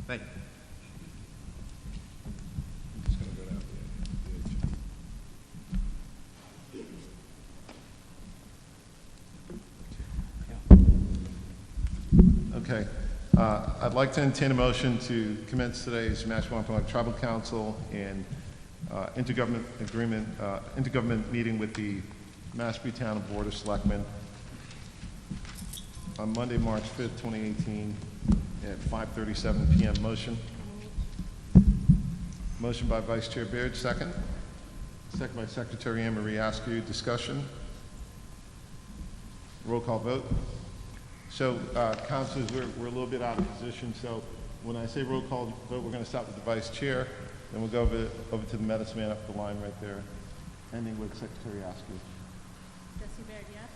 Thank you. I'm just going to go down the edge. Okay. I'd like to entertain a motion to commence today's Mashpee Wampanoag Tribal Council and intergovernment meeting with the Mashpee Town Board of Selectmen on Monday, March 5th, 2018 at 5:37 p.m. Motion. Motion by Vice Chair Baird, second. Second by Secretary Anne Marie Askew. Discussion. Roll call vote. So, councilors, we're a little bit out of position, so when I say roll call vote, we're going to start with the Vice Chair, then we'll go over to the medicine man up the line right there, ending with Secretary Askew. Jesse Baird, yes.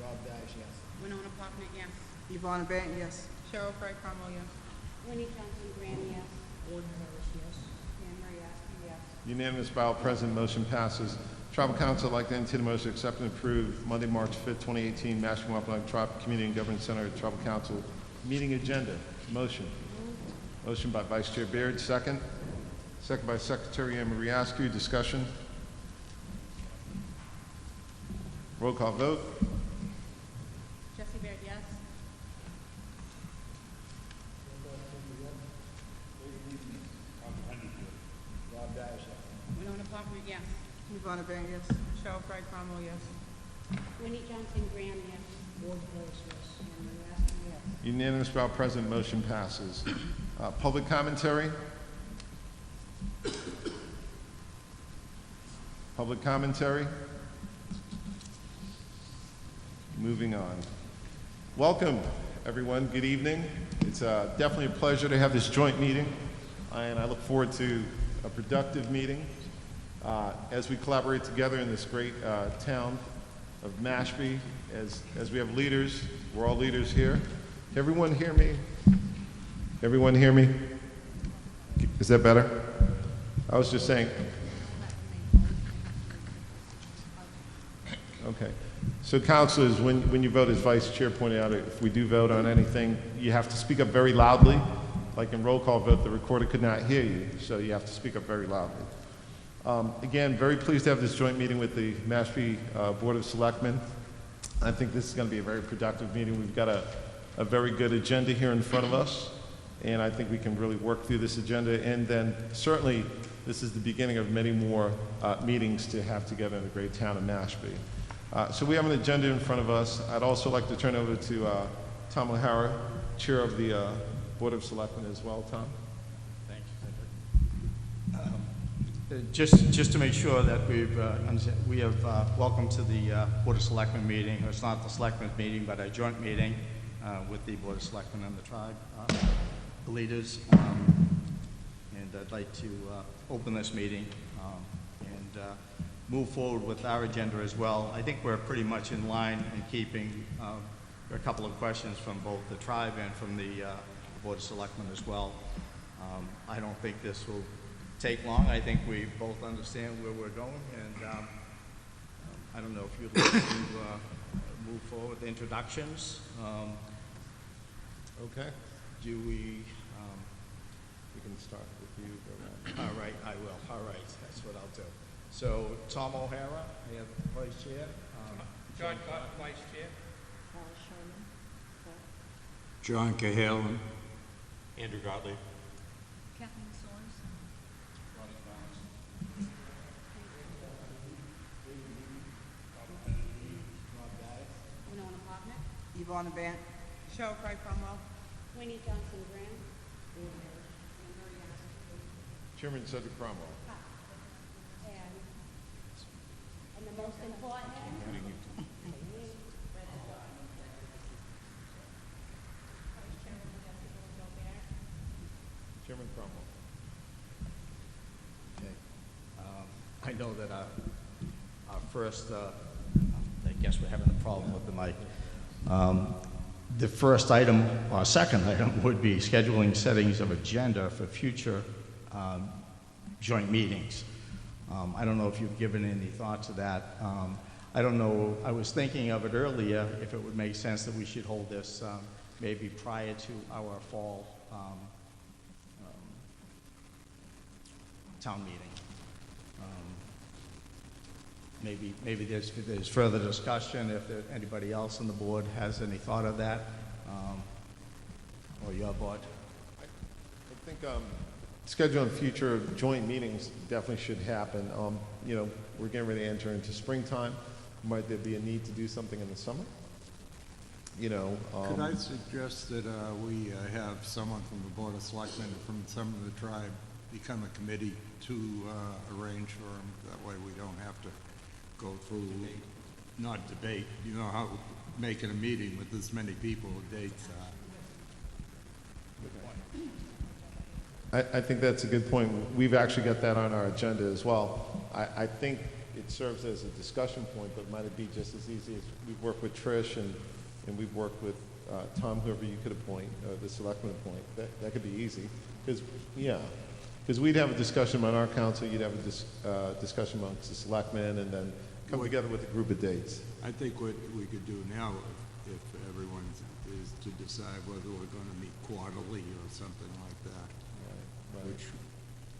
Rob Dash, yes. Winona Pocknick, yes. Yvonne Bant, yes. Cheryl Fry Cromwell, yes. Winnie Johnson Graham, yes. Gordon Harris, yes. Anne Marie Askew, yes. Unanimous by all present, motion passes. Tribal Council, I'd like to entertain a motion to accept and approve Monday, March 5th, 2018, Mashpee Wampanoag Tribal Community and Government Center Tribal Council meeting agenda. Motion. Motion by Vice Chair Baird, second. Second by Secretary Anne Marie Askew. Discussion. Roll call vote. Jesse Baird, yes. Rob Dash, yes. Winona Pocknick, yes. Yvonne Bant, yes. Cheryl Fry Cromwell, yes. Winnie Johnson Graham, yes. Gordon Harris, yes. Anne Marie Askew, yes. Unanimous by all present, motion passes. Public commentary. Public commentary. Moving on. Welcome, everyone. Good evening. It's definitely a pleasure to have this joint meeting, and I look forward to a productive meeting as we collaborate together in this great town of Mashpee. As we have leaders, we're all leaders here. Can everyone hear me? Everyone hear me? Is that better? I was just saying. Okay. So councilors, when you vote, as Vice Chair pointed out, if we do vote on anything, you have to speak up very loudly. Like in roll call vote, the recorder could not hear you, so you have to speak up very loudly. Again, very pleased to have this joint meeting with the Mashpee Board of Selectmen. I think this is going to be a very productive meeting. We've got a very good agenda here in front of us, and I think we can really work through this agenda, and then certainly this is the beginning of many more meetings to have together in the great town of Mashpee. So we have an agenda in front of us. I'd also like to turn over to Tom O'Hara, Chair of the Board of Selectmen as well. Tom? Thank you, Cedric. Just to make sure that we have welcome to the Board of Selectmen meeting. It's not the Selectmen's meeting, but a joint meeting with the Board of Selectmen and the tribe leaders. And I'd like to open this meeting and move forward with our agenda as well. I think we're pretty much in line in keeping a couple of questions from both the tribe and from the Board of Selectmen as well. I don't think this will take long. I think we both understand where we're going, and I don't know if you'd like to move forward with introductions. Okay. Do we? We can start with you. Go around. All right, I will. All right, that's what I'll do. So, Tom O'Hara, I have Vice Chair. John Cotton, Vice Chair. Paul Sherman. John Cahalan. Andrew Gottlieb. Kathleen Soares. Winona Pocknick. Yvonne Bant. Cheryl Fry Cromwell. Winnie Johnson Graham. Anne Marie Askew. Chairman Cedric Cromwell. And the most important, Chairman Cromwell. Okay. I know that our first, I guess we're having a problem with the mic. The first item, or second item, would be scheduling settings of agenda for future joint meetings. I don't know if you've given any thought to that. I don't know, I was thinking of it earlier, if it would make sense that we should hold this maybe prior to our fall town meeting. Maybe there's further discussion, if anybody else on the board has any thought of that, or your board. I think scheduling future joint meetings definitely should happen. You know, we're getting ready to enter into springtime. Might there be a need to do something in the summer? You know, Could I suggest that we have someone from the Board of Selectmen and from some of the tribe become a committee to arrange for them? That way we don't have to go through, not debate, you know, how making a meeting with this many people, dates. I think that's a good point. We've actually got that on our agenda as well. I think it serves as a discussion point, but might it be just as easy as we've worked with Trish and we've worked with Tom, whoever you could appoint, the selectman appoint. That could be easy. Because we'd have a discussion on our council, you'd have a discussion amongst the selectmen, and then come together with a group of dates. I think what we could do now, if everyone is to decide whether we're going to meet quarterly or something like that. Right. Which,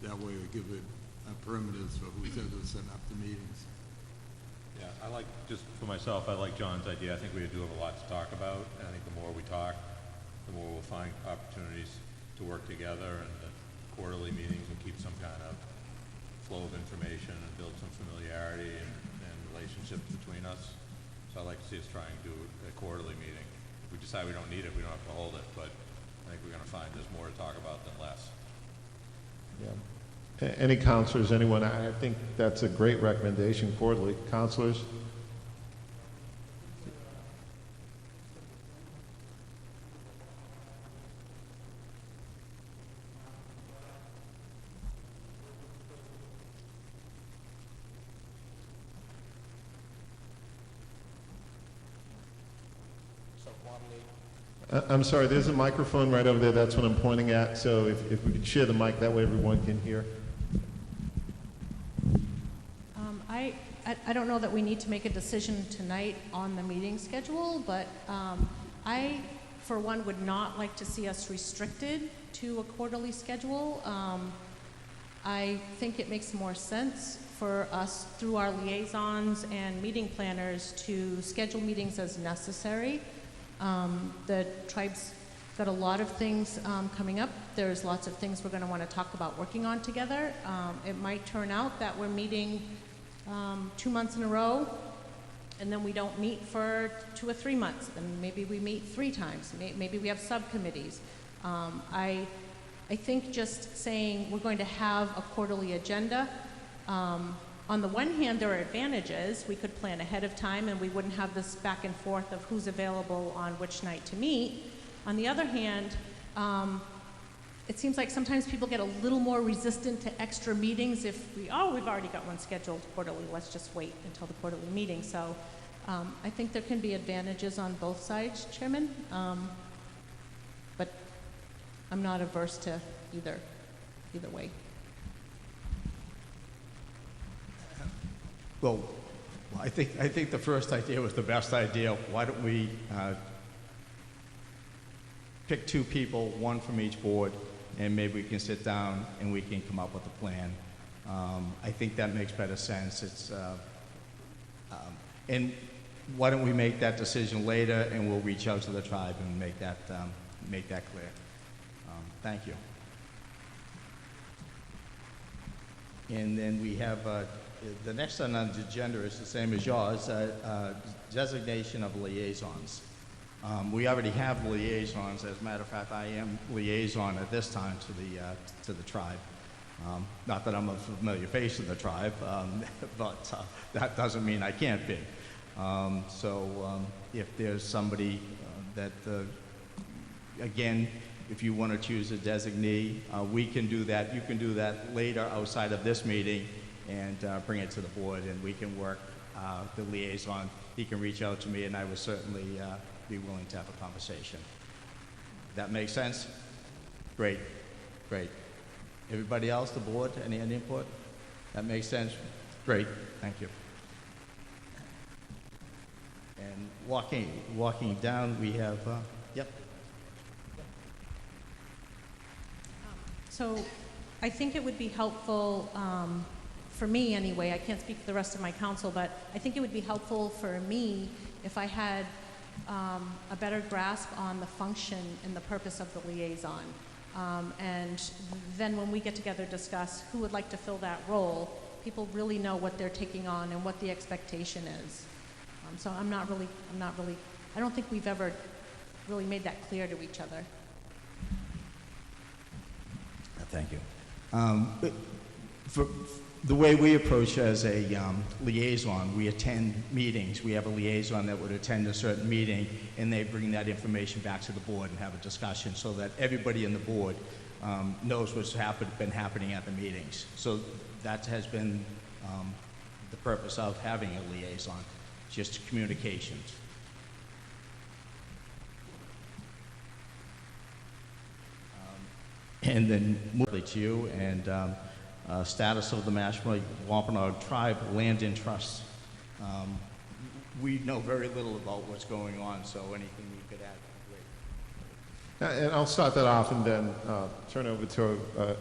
that way we give it a perimeters for who's going to set up the meetings. Yeah, I like, just for myself, I like John's idea. I think we do have a lot to talk about. And I think the more we talk, the more we'll find opportunities to work together, and the quarterly meetings will keep some kind of flow of information and build some familiarity and relationships between us. So I'd like to see us try and do a quarterly meeting. If we decide we don't need it, we don't have to hold it, but I think we're going to find there's more to talk about than less. Yeah. Any counselors, anyone? I think that's a great recommendation, quarterly. Counselors? I'm sorry, there's a microphone right over there. That's what I'm pointing at. So if we could share the mic, that way everyone can hear. I don't know that we need to make a decision tonight on the meeting schedule, but I, for one, would not like to see us restricted to a quarterly schedule. I think it makes more sense for us, through our liaisons and meeting planners, to schedule meetings as necessary. The tribe's got a lot of things coming up. There's lots of things we're going to want to talk about working on together. It might turn out that we're meeting 2 months in a row, and then we don't meet for 2 or 3 months. Then maybe we meet 3 times. Maybe we have subcommittees. I think just saying we're going to have a quarterly agenda, on the one hand, there are advantages. We could plan ahead of time and we wouldn't have this back and forth of who's available on which night to meet. On the other hand, it seems like sometimes people get a little more resistant to extra meetings if we've already got one scheduled quarterly, let's just wait until the quarterly meeting. So I think there can be advantages on both sides, Chairman, but I'm not averse to either way. Well, I think the first idea was the best idea. Why don't we pick 2 people, 1 from each board, and maybe we can sit down and we can come up with a plan. I think that makes better sense. And why don't we make that decision later, and we'll reach out to the tribe and make that clear. Thank you. And then we have the next on the agenda is the same as yours, designation of liaisons. We already have liaisons. As a matter of fact, I am liaison at this time to the tribe. Not that I'm a familiar face of the tribe, but that doesn't mean I can't be. So if there's somebody that, again, if you want to choose a designee, we can do that. You can do that later outside of this meeting and bring it to the board, and we can work the liaison. He can reach out to me, and I would certainly be willing to have a conversation. That makes sense? Great, great. Everybody else, the board, any input? That makes sense? Great, thank you. walking down, we have, yep. So I think it would be helpful, for me anyway, I can't speak for the rest of my council, but I think it would be helpful for me if I had a better grasp on the function and the purpose of the liaison. And then when we get together to discuss who would like to fill that role, people really know what they're taking on and what the expectation is. So I don't think we've ever really made that clear to each other. Thank you. For the way we approach as a liaison, we attend meetings. We have a liaison that would attend a certain meeting, and they bring that information back to the board and have a discussion so that everybody in the board knows what's been happening at the meetings. So that has been the purpose of having a liaison, just communications. And then moving to you and status of the Mashpee Wampanoag Tribe land in trust. We know very little about what's going on, so anything you could add would be great. And I'll start that off and then turn over to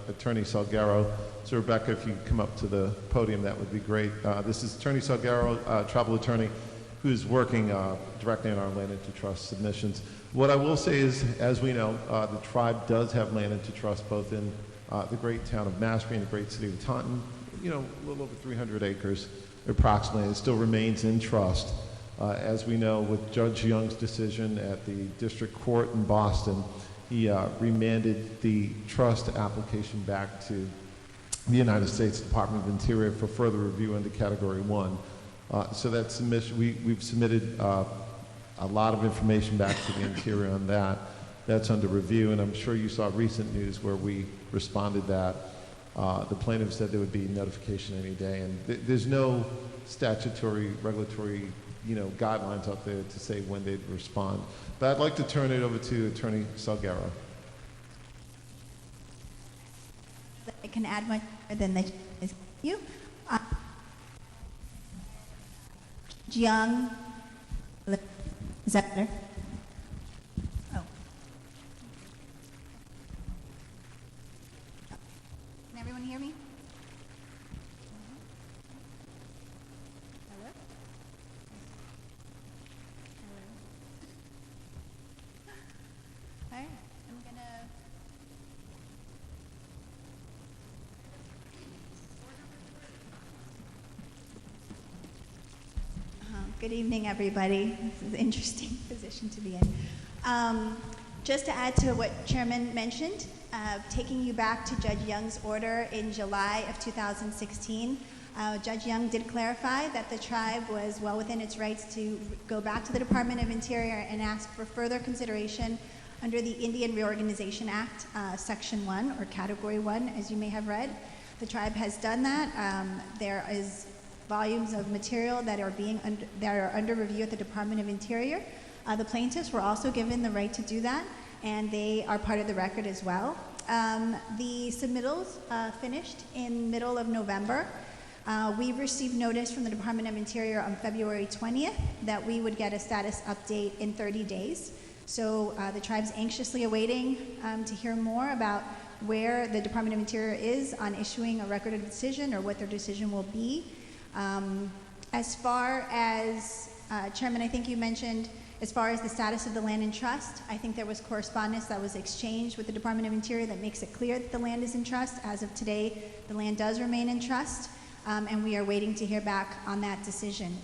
Attorney Salguero. So Rebecca, if you come up to the podium, that would be great. This is Attorney Salguero, tribal attorney, who's working directly on our land into trust submissions. What I will say is, as we know, the tribe does have land into trust both in the great town of Mashpee and the great city of Taunton, you know, a little over 300 acres approximately. It still remains in trust. As we know, with Judge Young's decision at the district court in Boston, he remanded the trust application back to the United States Department of Interior for further review under Category 1. So that submission, we've submitted a lot of information back to the Interior on that. That's under review, and I'm sure you saw recent news where we responded that the plaintiff said there would be notification any day, and there's no statutory, regulatory, you know, guidelines out there to say when they'd respond. But I'd like to turn it over to Attorney Salguero. I can add much more than the you. Young, is that better? Oh. Can everyone hear me? Hello? Hello? All right, I'm gonna. Good evening, everybody. This is an interesting position to be in. Just to add to what Chairman mentioned, taking you back to Judge Young's order in July of 2016, Judge Young did clarify that the tribe was well within its rights to go back to the Department of Interior and ask for further consideration under the Indian Reorganization Act, Section 1, or Category 1, as you may have read. The tribe has done that. There is volumes of material that are under review at the Department of Interior. The plaintiffs were also given the right to do that, and they are part of the record as well. The submittals finished in middle of November. We received notice from the Department of Interior on February 20th that we would get a status update in 30 days. So the tribe's anxiously awaiting to hear more about where the Department of Interior is on issuing a record of decision or what their decision will be. As far as, Chairman, I think you mentioned, as far as the status of the land in trust, I think there was correspondence that was exchanged with the Department of Interior that makes it clear that the land is in trust. As of today, the land does remain in trust, and we are waiting to hear back on that decision.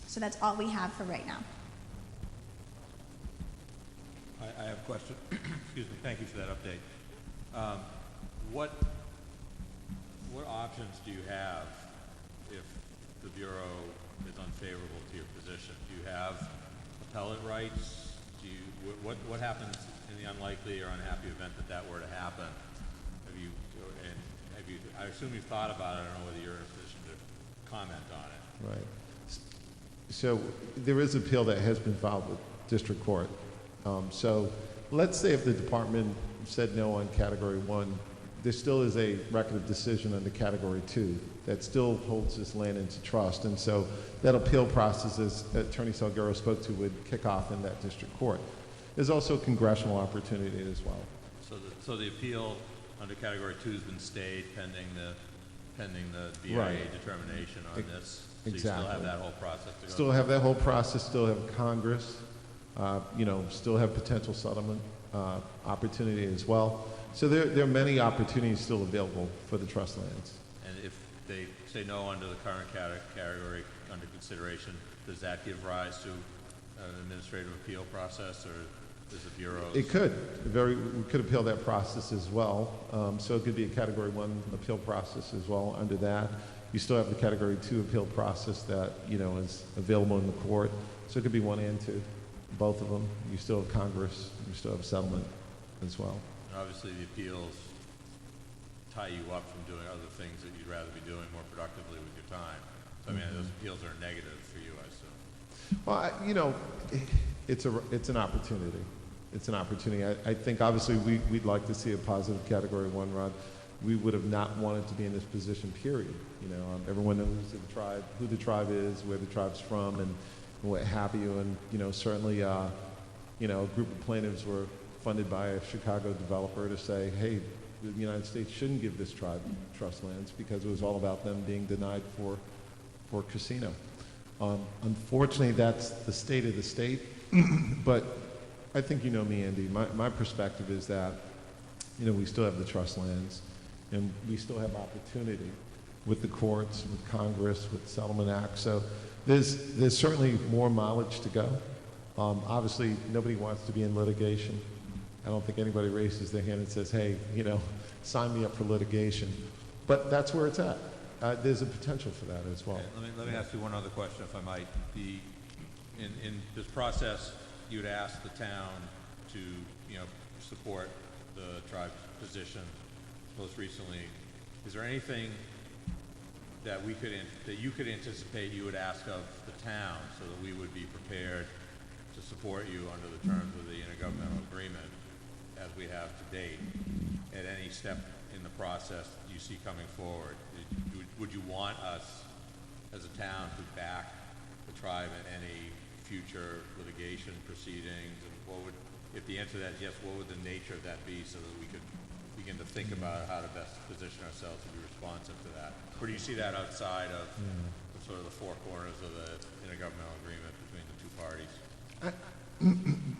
So that's all we have for right now. I have a question. Excuse me. Thank you for that update. What options do you have if the Bureau is unfavorable to your position? Do you have appellate rights? What happens in the unlikely or unhappy event that were to happen? I assume you've thought about it. I don't know whether you're in a position to comment on it. Right. So there is an appeal that has been filed with district court. So let's say if the department said no on Category 1, there still is a record of decision under Category 2 that still holds this land into trust. And so that appeal process, as Attorney Salguero spoke to, would kick off in that district court. There's also a congressional opportunity as well. So the appeal under Category 2 has been stayed pending the BIA Right. determination on this. So Exactly. you still have that whole process to go Still have that whole process, still have Congress, still have potential settlement opportunity as well. So there are many opportunities still available for the trust lands. And if they say no under the current category under consideration, does that give rise to an administrative appeal process, or does the Bureau? It could. We could appeal that process as well. So it could be a Category 1 appeal process as well under that. You still have the Category 2 appeal process that, is available in the court. So it could be 1 and 2, both of them. You still have Congress, you still have settlement as well. And obviously the appeals tie you up from doing other things that you'd rather be doing more productively with your time. So I mean, those appeals are negative for you, I assume. Well, it's an opportunity. It's an opportunity. I think obviously we'd like to see a positive Category 1, Rod. We would have not wanted to be in this position, period. Everyone knows who the tribe is, where the tribe's from, and what have you. And, certainly, a group of plaintiffs were funded by a Chicago developer to say, hey, the United States shouldn't give this tribe trust lands because it was all about them being denied for casino. Unfortunately, that's the state of the state. But I think you know me, Andy. My perspective is that, we still have the trust lands, and we still have opportunity with the courts, with Congress, with the Settlement Act. So there's certainly more mileage to go. Obviously, nobody wants to be in litigation. I don't think anybody raises their hand and says, hey, sign me up for litigation. But that's where it's at. There's a potential for that as well. Okay, let me ask you one other question, if I might. In this process, you'd ask the town to, support the tribe's position most recently. Is there anything that you could anticipate you would ask of the town so that we would be prepared to support you under the terms of the intergovernmental agreement as we have to date at any step in the process you see coming forward? Would you want us as a town to back the tribe in any future litigation proceedings? And if the answer to that is yes, what would the nature of that be so that we could begin to think about how to best position ourselves to be responsive to that? Or do you see that outside of sort of the four corners of the intergovernmental agreement between the two parties?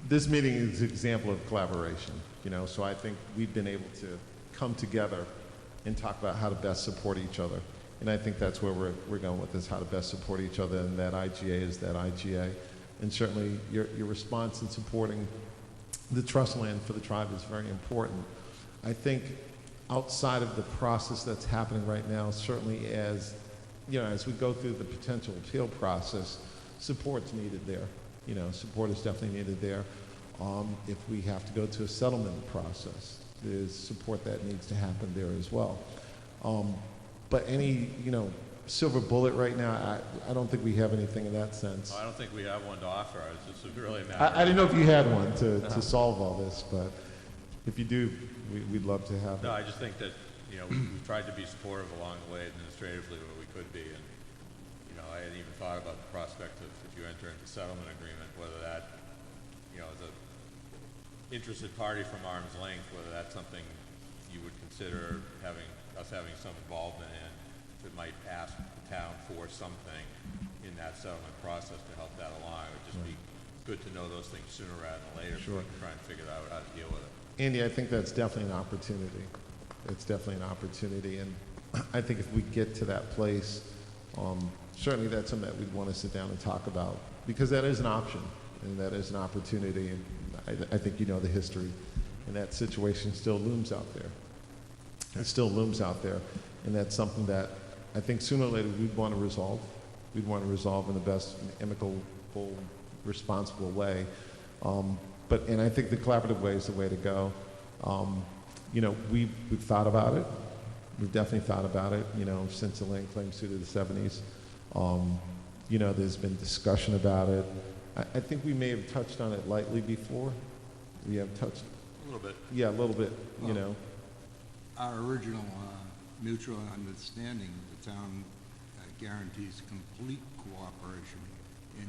This meeting is an example of collaboration, so I think we've been able to come together and talk about how to best support each other. And I think that's where we're going with this, how to best support each other, and that IGA is that IGA. And certainly your response in supporting the trust land for the tribe is very important. I think outside of the process that's happening right now, certainly as we go through the potential appeal process, support's needed there. Support is definitely needed there. If we have to go to a settlement process, there's support that needs to happen there as well. But any, silver bullet right now, I don't think we have anything in that sense. I don't think we have one to offer. It's just really a matter I didn't know if you had one to solve all this, but if you do, we'd love to have No, it. I just think that, we've tried to be supportive along the way administratively where we could be. And, I hadn't even thought about the prospect of if you enter into settlement agreement, whether that, as a interested party from arm's length, whether that's something you would consider having some involvement in, that might ask the town for something in that settlement process to help that along. It would just be good to know those things sooner rather than later so we can try and figure out how to deal with it. Andy, I think that's definitely an opportunity. It's definitely an opportunity, and I think if we get to that place, certainly that's something that we'd want to sit down and talk about, because that is an option, and that is an opportunity, and I think the history, and that situation still looms out there. It still looms out there, and that's something that I think sooner or later we'd want to resolve. We'd want to resolve in the best amicable, responsible way. And I think the collaborative way is the way to go. We've thought about it. We've definitely thought about it, since the land claim suit of the 70s. There's been discussion about it. I think we may have touched on it lightly before. We have touched. A little bit. Yeah, a little bit, our original mutual understanding, the town guarantees complete cooperation in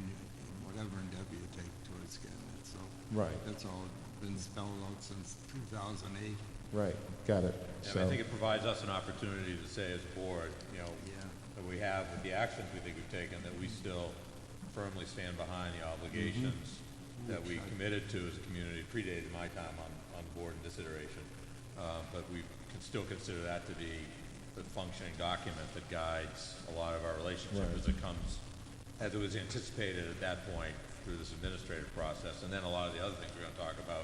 whatever endeavor you take towards getting it. So Right. that's all been spelled out since 2008. Right, got it. Yeah, So, I think it provides us an opportunity to say as a board, you know, Yeah. that we have, with the actions we think we've taken, that we still firmly stand behind the obligations that we committed to as a community, predated my time on the board in this iteration. But we can still consider that to be the functioning document that guides a lot of our relationship Right. as it comes, as it was anticipated at that point through this administrative process. And then a lot of the other things we're going to talk about,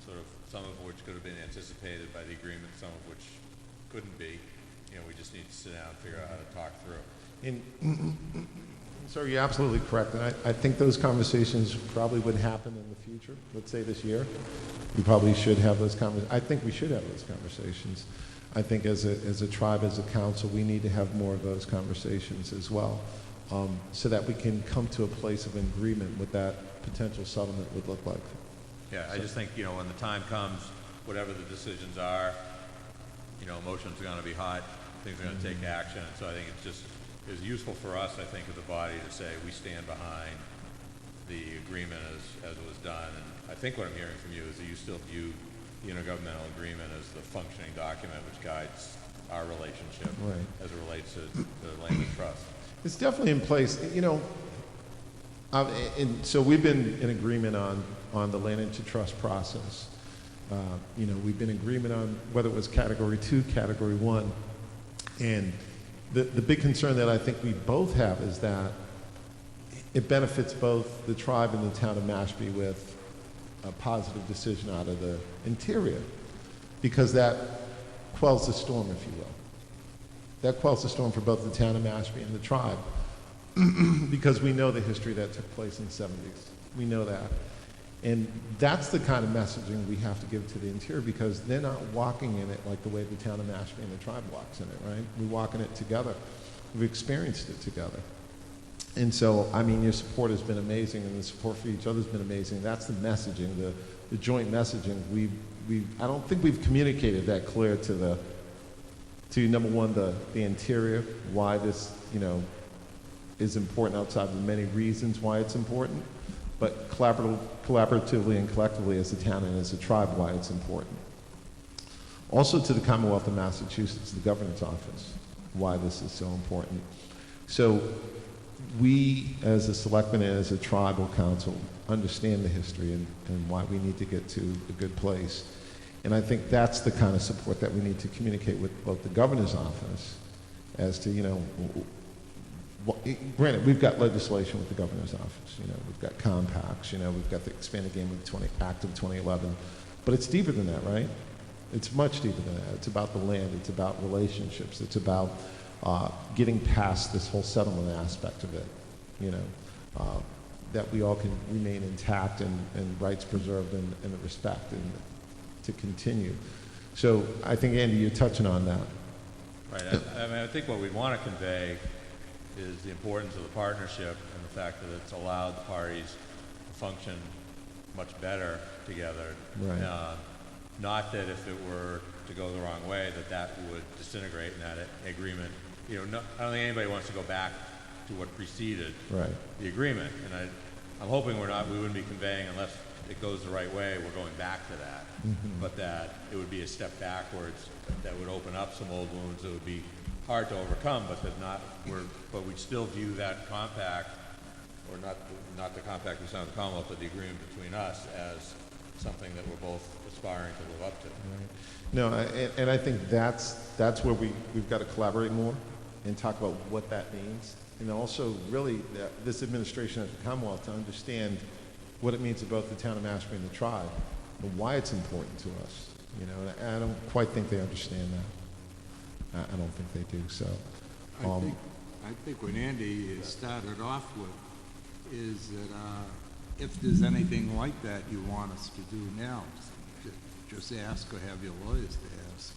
sort of some of which could have been anticipated by the agreement, some of which couldn't be. You know, we just need to sit down and figure out how to talk through. and, sir, you're absolutely correct, and I think those conversations probably would happen in the future, let's say this year. We probably should have those conversations. I think we should have those conversations. I think as a tribe, as a council, we need to have more of those conversations as well, so that we can come to a place of agreement what that potential settlement would look like. Yeah, I just think, you know, when the time comes, whatever the decisions are, you know, emotions are going to be hot, things are going to take action. And so I think it's useful for us, I think, as a body to say we stand behind the agreement as it was done. And I think what I'm hearing from you is that you still view the intergovernmental agreement as the functioning document which guides our relationship Right. as it relates to the land and trust. It's definitely in place, you know, and so we've been in agreement on the land into trust process. You know, we've been in agreement on whether it was Category 2, Category 1, and the big concern that I think we both have is that it benefits both the tribe and the town of Mashpee with a positive decision out of the interior, because that quells the storm, if you will. That quells the storm for both the town of Mashpee and the tribe, because we know the history that took place in the 70s. We know that. And that's the kind of messaging we have to give to the interior, because they're not walking in it like the way the town of Mashpee and the tribe walks in it, right? We walk in it together. We've experienced it together. And so, I mean, your support has been amazing, and the support for each other has been amazing. That's the messaging, the joint messaging. I don't think we've communicated that clear to number one, the interior, why this, you know, is important outside of the many reasons why it's important, but collaboratively and collectively as a town and as a tribe, why it's important. Also to the Commonwealth of Massachusetts, the Governor's Office, why this is so important. So we, as a selectmen and as a tribal council, understand the history and why we need to get to a good place. And I think that's the kind of support that we need to communicate with both the Governor's Office as to, you know, granted, we've got legislation with the Governor's Office, you know, we've got compacts, you know, we've got the Expanded Game Act of 2011, but it's deeper than that, right? It's much deeper than that. It's about the land, it's about relationships, it's about getting past this whole settlement aspect of it, you know, that we all can remain intact and rights preserved and respect and to continue. So I think, Andy, you're touching on that. Right. I mean, I think what we want to convey is the importance of the partnership and the fact that it's allowed the parties to function much better together. Right. Not that if it were to go the wrong way, that would disintegrate in that agreement. You know, I don't think anybody wants to go back to what preceded Right. the agreement. And I'm hoping we wouldn't be conveying, unless it goes the right way, we're going back to that. Mm-hmm. But that it would be a step backwards that would open up some old wounds that would be hard to overcome, but we'd still view that compact, or not the compact we signed with the Commonwealth, but the agreement between us as something that we're both aspiring to live up to. Right. No, and I think that's where we've got to collaborate more and talk about what that means, and also really this administration at the Commonwealth to understand what it means to both the town of Mashpee and the tribe, and why it's important to us. You know, and I don't quite think they understand that. I don't think they do. So, I think what Andy started off with is that if there's anything like that you want us to do now, just ask or have your lawyers to ask.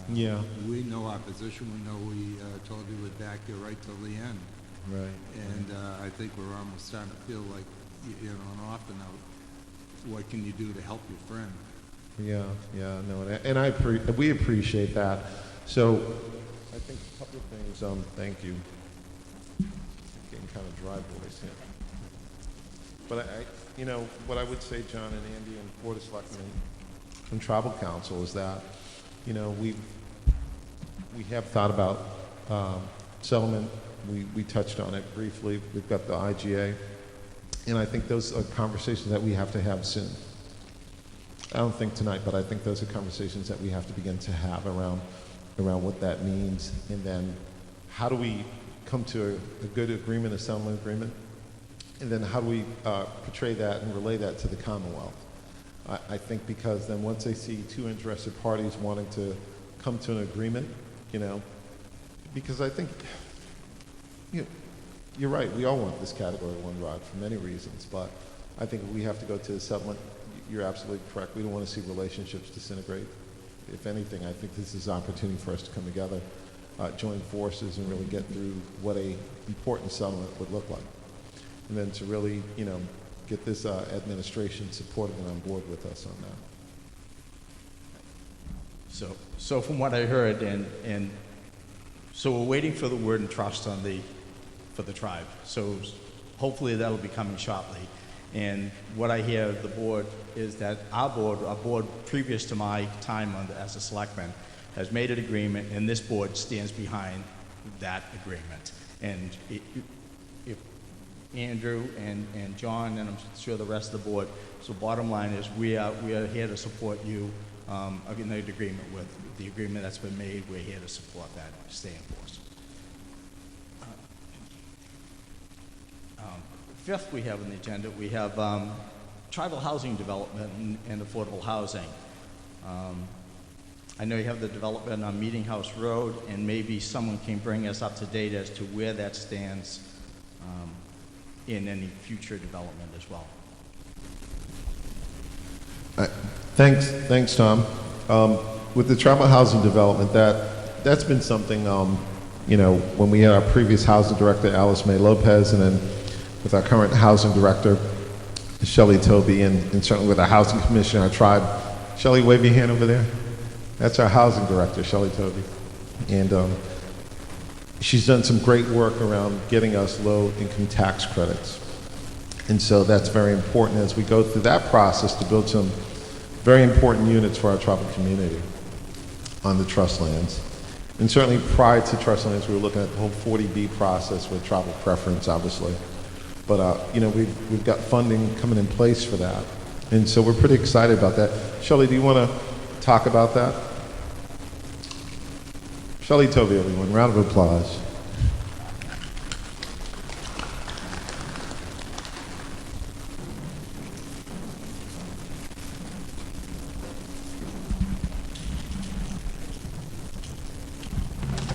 yeah, We know our position. We know we told you we'd back you right till the end. right. And I think we're almost starting to feel like, you know, an often out, what can you do to help your friend? Yeah, no, and we appreciate that. So, I think a couple of things, thank you. Getting kind of dry voice here. But what I would say, John and Andy and Board of Selectmen and Tribal Council is that, we have thought about settlement. We touched on it briefly. We've got the IGA. And I think those are conversations that we have to have soon. I don't think tonight, but I think those are conversations that we have to begin to have around what that means, and then how do we come to a good agreement, a settlement agreement, and then how do we portray that and relay that to the Commonwealth. I think because then once they see two interested parties wanting to come to an agreement, because I think, you're right, we all want this Category 1 rod for many reasons, but I think we have to go to the settlement. You're absolutely correct. We don't want to see relationships disintegrate. If anything, I think this is an opportunity for us to come together, join forces, and really get through what a important settlement would look like. And then to really, get this administration supported and on board with us on that. So from what I heard, and so we're waiting for the word and trust for the tribe. So hopefully that'll be coming shortly. And what I hear the board is that our board previous to my time as a selectman, has made an agreement, and this board stands behind that agreement. And if Andrew and John, and I'm sure the rest of the board, so bottom line is we are here to support you in the agreement with the agreement that's been made. We're here to support that, stay in force. Fifth, we have on the agenda, we have tribal housing development and affordable housing. I know you have the development on Meeting House Road, and maybe someone can bring us up to date as to where that stands in any future development as well. Thanks, Tom. With the tribal housing development, that's been something, when we had our previous housing director, Alice May Lopez, and then with our current housing director, Shelley Toby, and certainly with our housing commissioner, our tribe. Shelley, wave your hand over there. That's our housing director, Shelley Toby. And she's done some great work around getting us low income tax credits. And so that's very important as we go through that process to build some very important units for our tribal community on the trust lands. And certainly prior to trust lands, we were looking at the whole 40B process with tribal preference, obviously. But, we've got funding coming in place for that. And so we're pretty excited about that. Shelley, do you want to talk about that? Shelley Toby, everyone. Round of applause.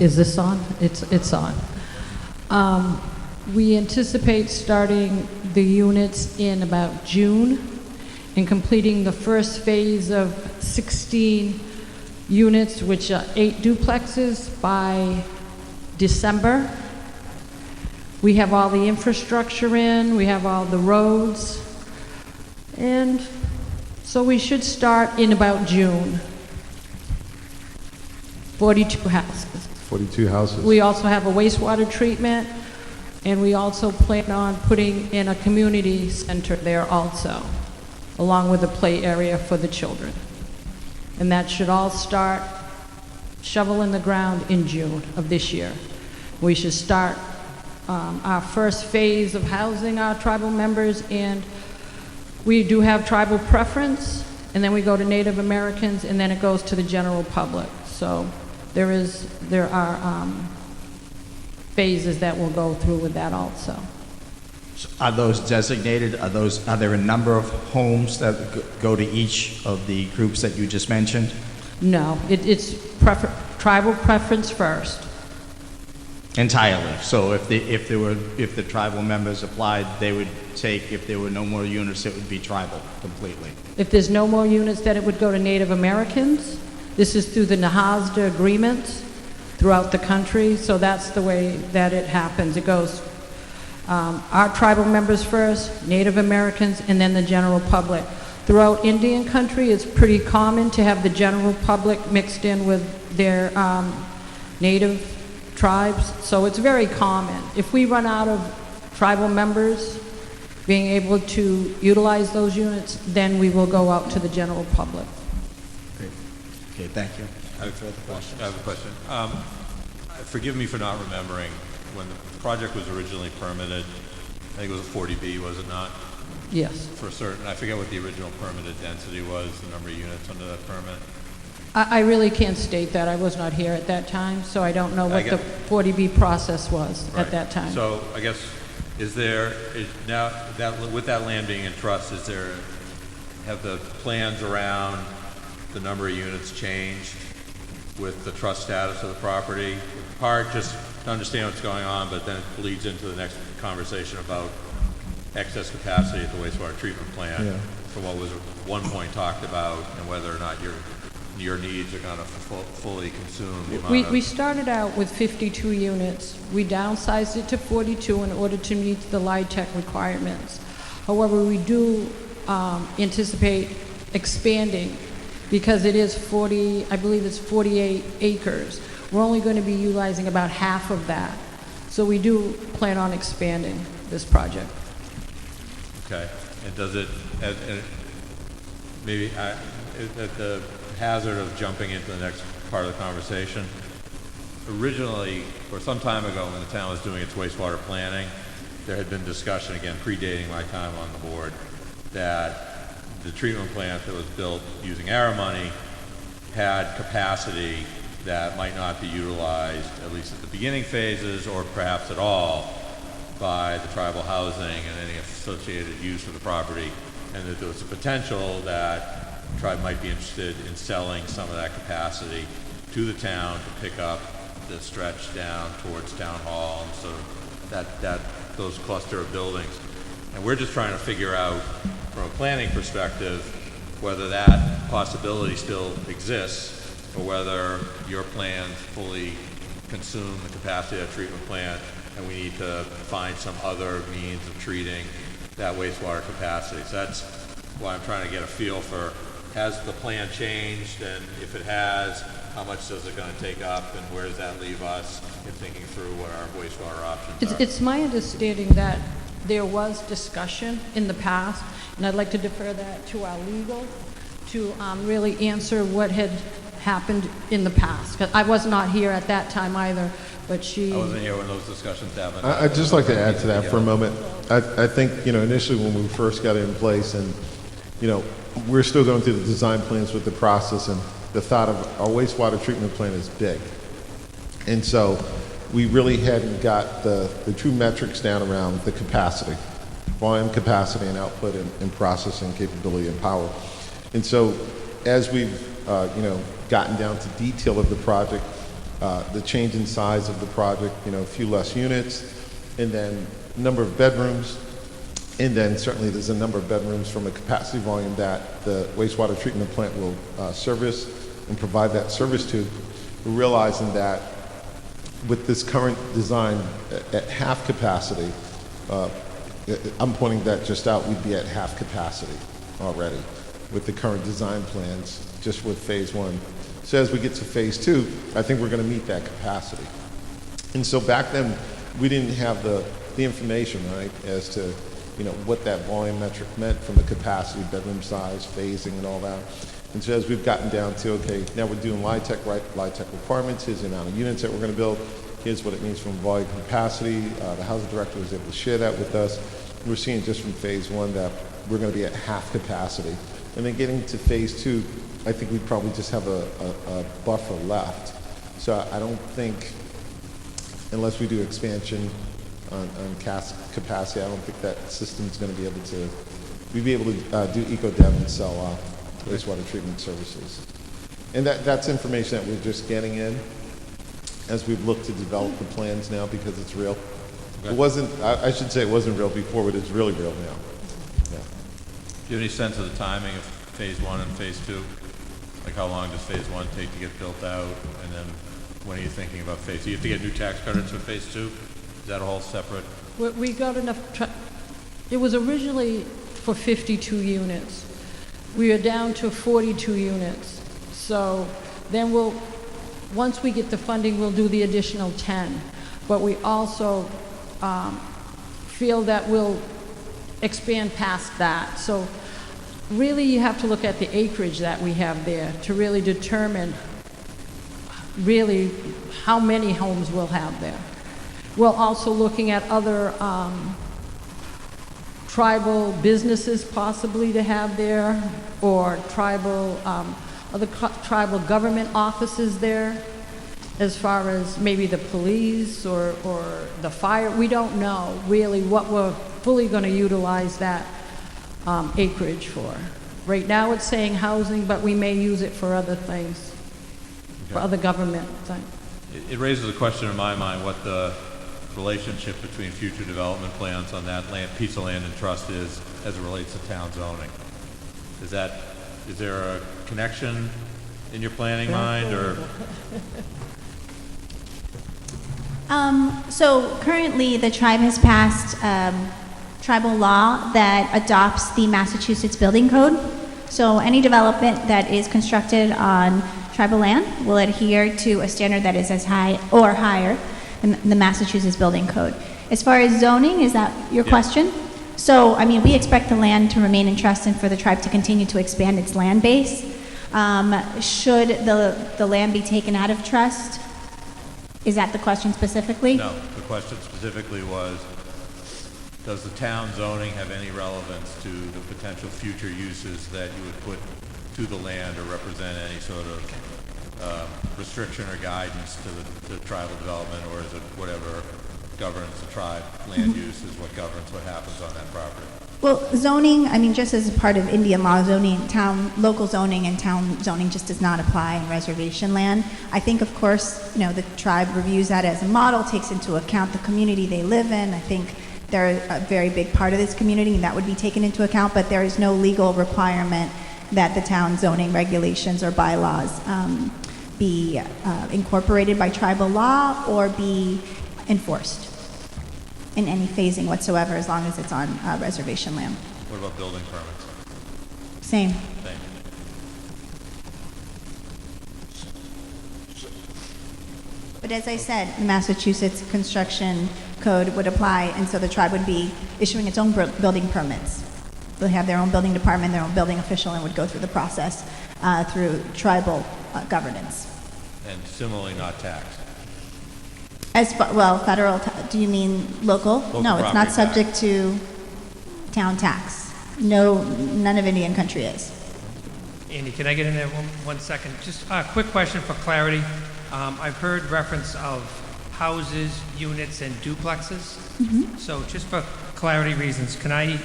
Is this on? It's on. We anticipate starting the units in about June and completing the first phase of 16 units, which are 8 duplexes, by December. We have all the infrastructure in, we have all the roads, and so we should start in about June. 42 houses. 42 houses. We also have a wastewater treatment, and we also plan on putting in a community center there also, along with a play area for the children. And that should all start shovel in the ground in June of this year. We should start our first phase of housing our tribal members, and we do have tribal preference, and then we go to Native Americans, and then it goes to the general public. So there are phases that will go through with that also. So are those designated? Are there a number of homes that go to each of the groups that you just mentioned? No, it's tribal preference first. Entirely. So if the tribal members applied, they would take, if there were no more units, it would be tribal completely. If there's no more units, then it would go to Native Americans. This is through the NAHASDA agreements throughout the country, so that's the way that it happens. It goes our tribal members first, Native Americans, and then the general public. throughout Indian country, it's pretty common to have the general public mixed in with their native tribes, so it's very common. If we run out of tribal members being able to utilize those units, then we will go out to the general public. Great. Okay, thank you. Any further questions? I have a question. Forgive me for not remembering, when the project was originally permitted, I think it was a 40B, was it not? Yes. For a certain, I forget what the original permitted density was, the number of units under that permit. I really can't state that. I was not here at that time, so I don't know what the 40B process was at that time. So I guess, now that with that land being in trust, have the plans around the number of units changed with the trust status of the property? Part just to understand what's going on, but then it leads into the next conversation about excess capacity at the wastewater treatment plant from what was at one point talked about, and whether or not your needs are going to fully consume the amount We started out with 52 units. We downsized it to 42 in order to meet the LIHTC requirements. However, we do anticipate expanding because it is 48 acres. We're only going to be utilizing about half of that. So we do plan on expanding this project. Okay, and does it, maybe at the hazard of jumping into the next part of the conversation, originally, or some time ago when the town was doing its wastewater planning, there had been discussion, again, predating my time on the board, that the treatment plant that was built using ARA money had capacity that might not be utilized, at least at the beginning phases, or perhaps at all, by the tribal housing and any associated use of the property, and that there was a potential that the tribe might be interested in selling some of that capacity to the town to pick up the stretch down towards town hall and sort of those cluster of buildings. And we're just trying to figure out, from a planning perspective, whether that possibility still exists, or whether your plans fully consume the capacity of that treatment plant, and we need to find some other means of treating that wastewater capacity. So that's why I'm trying to get a feel for, has the plan changed, and if it has, how much is it going to take up, and where does that leave us in thinking through what our wastewater options are? It's my understanding that there was discussion in the past, and I'd like to defer that to our legal to really answer what had happened in the past. 'Cause I was not here at that time either, but she... I wasn't here when those discussions happened. I'd just like to add to that for a moment. I think, initially when we first got it in place, and, we're still going through the design plans with the process, and the thought of our wastewater treatment plant is big. And so we really hadn't got the true metrics down around the capacity, volume capacity and output and processing capability and power. And so as we've, gotten down to detail of the project, the change in size of the project, a few less units, and then number of bedrooms, and then certainly there's a number of bedrooms from a capacity volume that the wastewater treatment plant will service and provide that service to. We're realizing that with this current design at half capacity, I'm pointing that just out, we'd be at half capacity already with the current design plans, just with phase one. So as we get to phase two, I think we're going to meet that capacity. And so back then, we didn't have the information, right, as to, what that volume metric meant from the capacity, bedroom size, phasing, and all that. And so as we've gotten down to, okay, now we're doing LIHTC, right, LIHTC requirements, here's the amount of units that we're going to build, here's what it means from volume capacity. The housing director was able to share that with us. We're seeing just from phase one that we're going to be at half capacity. And then getting to phase two, I think we probably just have a buffer left. So I don't think, unless we do expansion on capacity, I don't think that system's going to be able to, we'd be able to do eco-dev and sell wastewater treatment services. And that's information that we're just getting in as we've looked to develop the plans now, because it's real. Okay. It wasn't, I should say it wasn't real before, but it's really real now. Yeah. Do you have any sense of the timing of phase one and phase two? Like how long does phase one take to get built out, and then when are you thinking about phase two? You have to get new tax credits for phase two? Is that a whole separate? We got enough, it was originally for 52 units. We are down to 42 units. So then once we get the funding, we'll do the additional 10. But we also feel that we'll expand past that. So really you have to look at the acreage that we have there to really determine really how many homes we'll have there. We're also looking at other tribal businesses possibly to have there, or other tribal government offices there, as far as maybe the police or the fire. We don't know really what we're fully going to utilize that acreage for. Right now it's saying housing, but we may use it for other things, for other government things. It raises a question in my mind what the relationship between future development plans on that piece of land and trust is as it relates to town zoning. Is there a connection in your planning mind, or? So currently the tribe has passed tribal law that adopts the Massachusetts Building Code. So any development that is constructed on tribal land will adhere to a standard that is as high or higher than the Massachusetts Building Code. As far as zoning, is that your question? So, I mean, we expect the land to remain in trust and for the tribe to continue to expand its land base. Should the land be taken out of trust? Is that the question specifically? No, the question specifically was, does the town zoning have any relevance to the potential future uses that you would put to the land or represent any sort of restriction or guidance to tribal development, or is it whatever governs the tribe land use is what governs what happens on that property? Well, zoning, I mean, just as a part of Indian law, zoning, local zoning and town zoning just does not apply in reservation land. I think, of course, you know, the tribe reviews that as a model, takes into account the community they live in. I think they're a very big part of this community, and that would be taken into account, but there is no legal requirement that the town zoning regulations or bylaws be incorporated by tribal law or be enforced in any phasing whatsoever, as long as it's on reservation land. What about building permits? Same. But as I said, the Massachusetts construction code would apply, and so the tribe would be issuing its own building permits. They'll have their own building department, their own building official, and would go through the process through tribal governance. And similarly not taxed? Well, federal, do you mean local? No, it's not subject to town tax. No, none of Indian country is. Andy, can I get in there one second? Just a quick question for clarity. I've heard reference of houses, units, and duplexes. Mm-hmm. So just for clarity reasons, can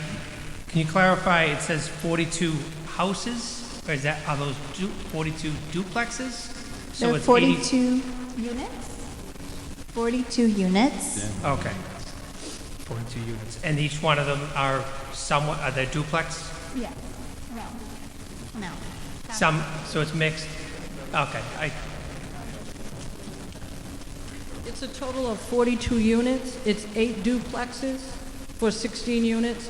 you clarify, it says 42 houses? Or are those 42 duplexes? So There are it's 42 units? 42 units. Yeah. Okay. 42 units. And each one of them are they duplex? Yeah. No. So it's mixed? Okay. It's a total of 42 units. It's 8 duplexes for 16 units.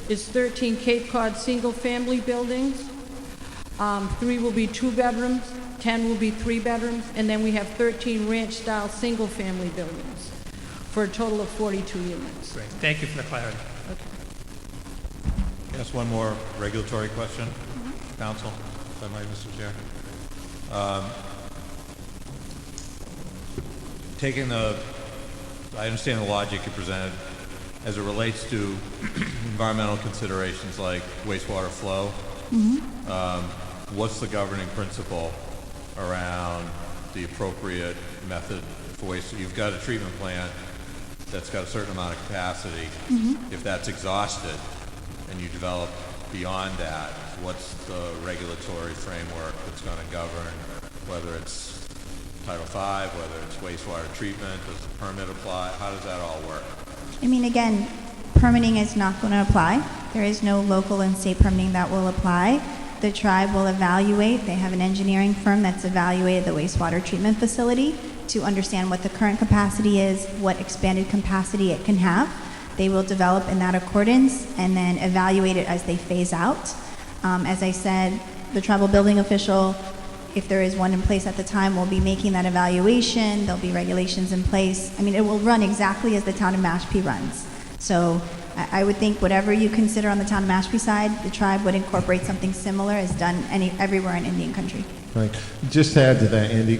It's 13 Cape Cod single-family buildings. 3 will be 2 bedrooms, 10 will be 3 bedrooms, and then we have 13 ranch-style single-family buildings for a total of 42 units. Great. Thank you for the clarity. Okay. Yes, one more regulatory question, Council, if I might, Mr. Chair. I understand the logic you presented as it relates to environmental considerations like wastewater flow. Mm-hmm. What's the governing principle around the appropriate method for waste? You've got a treatment plant that's got a certain amount of capacity. Mm-hmm. If that's exhausted and you develop beyond that, what's the regulatory framework that's going to govern whether it's Title V, whether it's wastewater treatment? Does the permit apply? How does that all work? I mean, again, permitting is not going to apply. There is no local and state permitting that will apply. The tribe will evaluate. They have an engineering firm that's evaluated the wastewater treatment facility to understand what the current capacity is, what expanded capacity it can have. They will develop in that accordance and then evaluate it as they phase out. As I said, the tribal building official, if there is one in place at the time, will be making that evaluation. There'll be regulations in place. I mean, it will run exactly as the town of Mashpee runs. So I would think whatever you consider on the town of Mashpee side, the tribe would incorporate something similar as done everywhere in Indian country. Right. Just to add to that, Andy,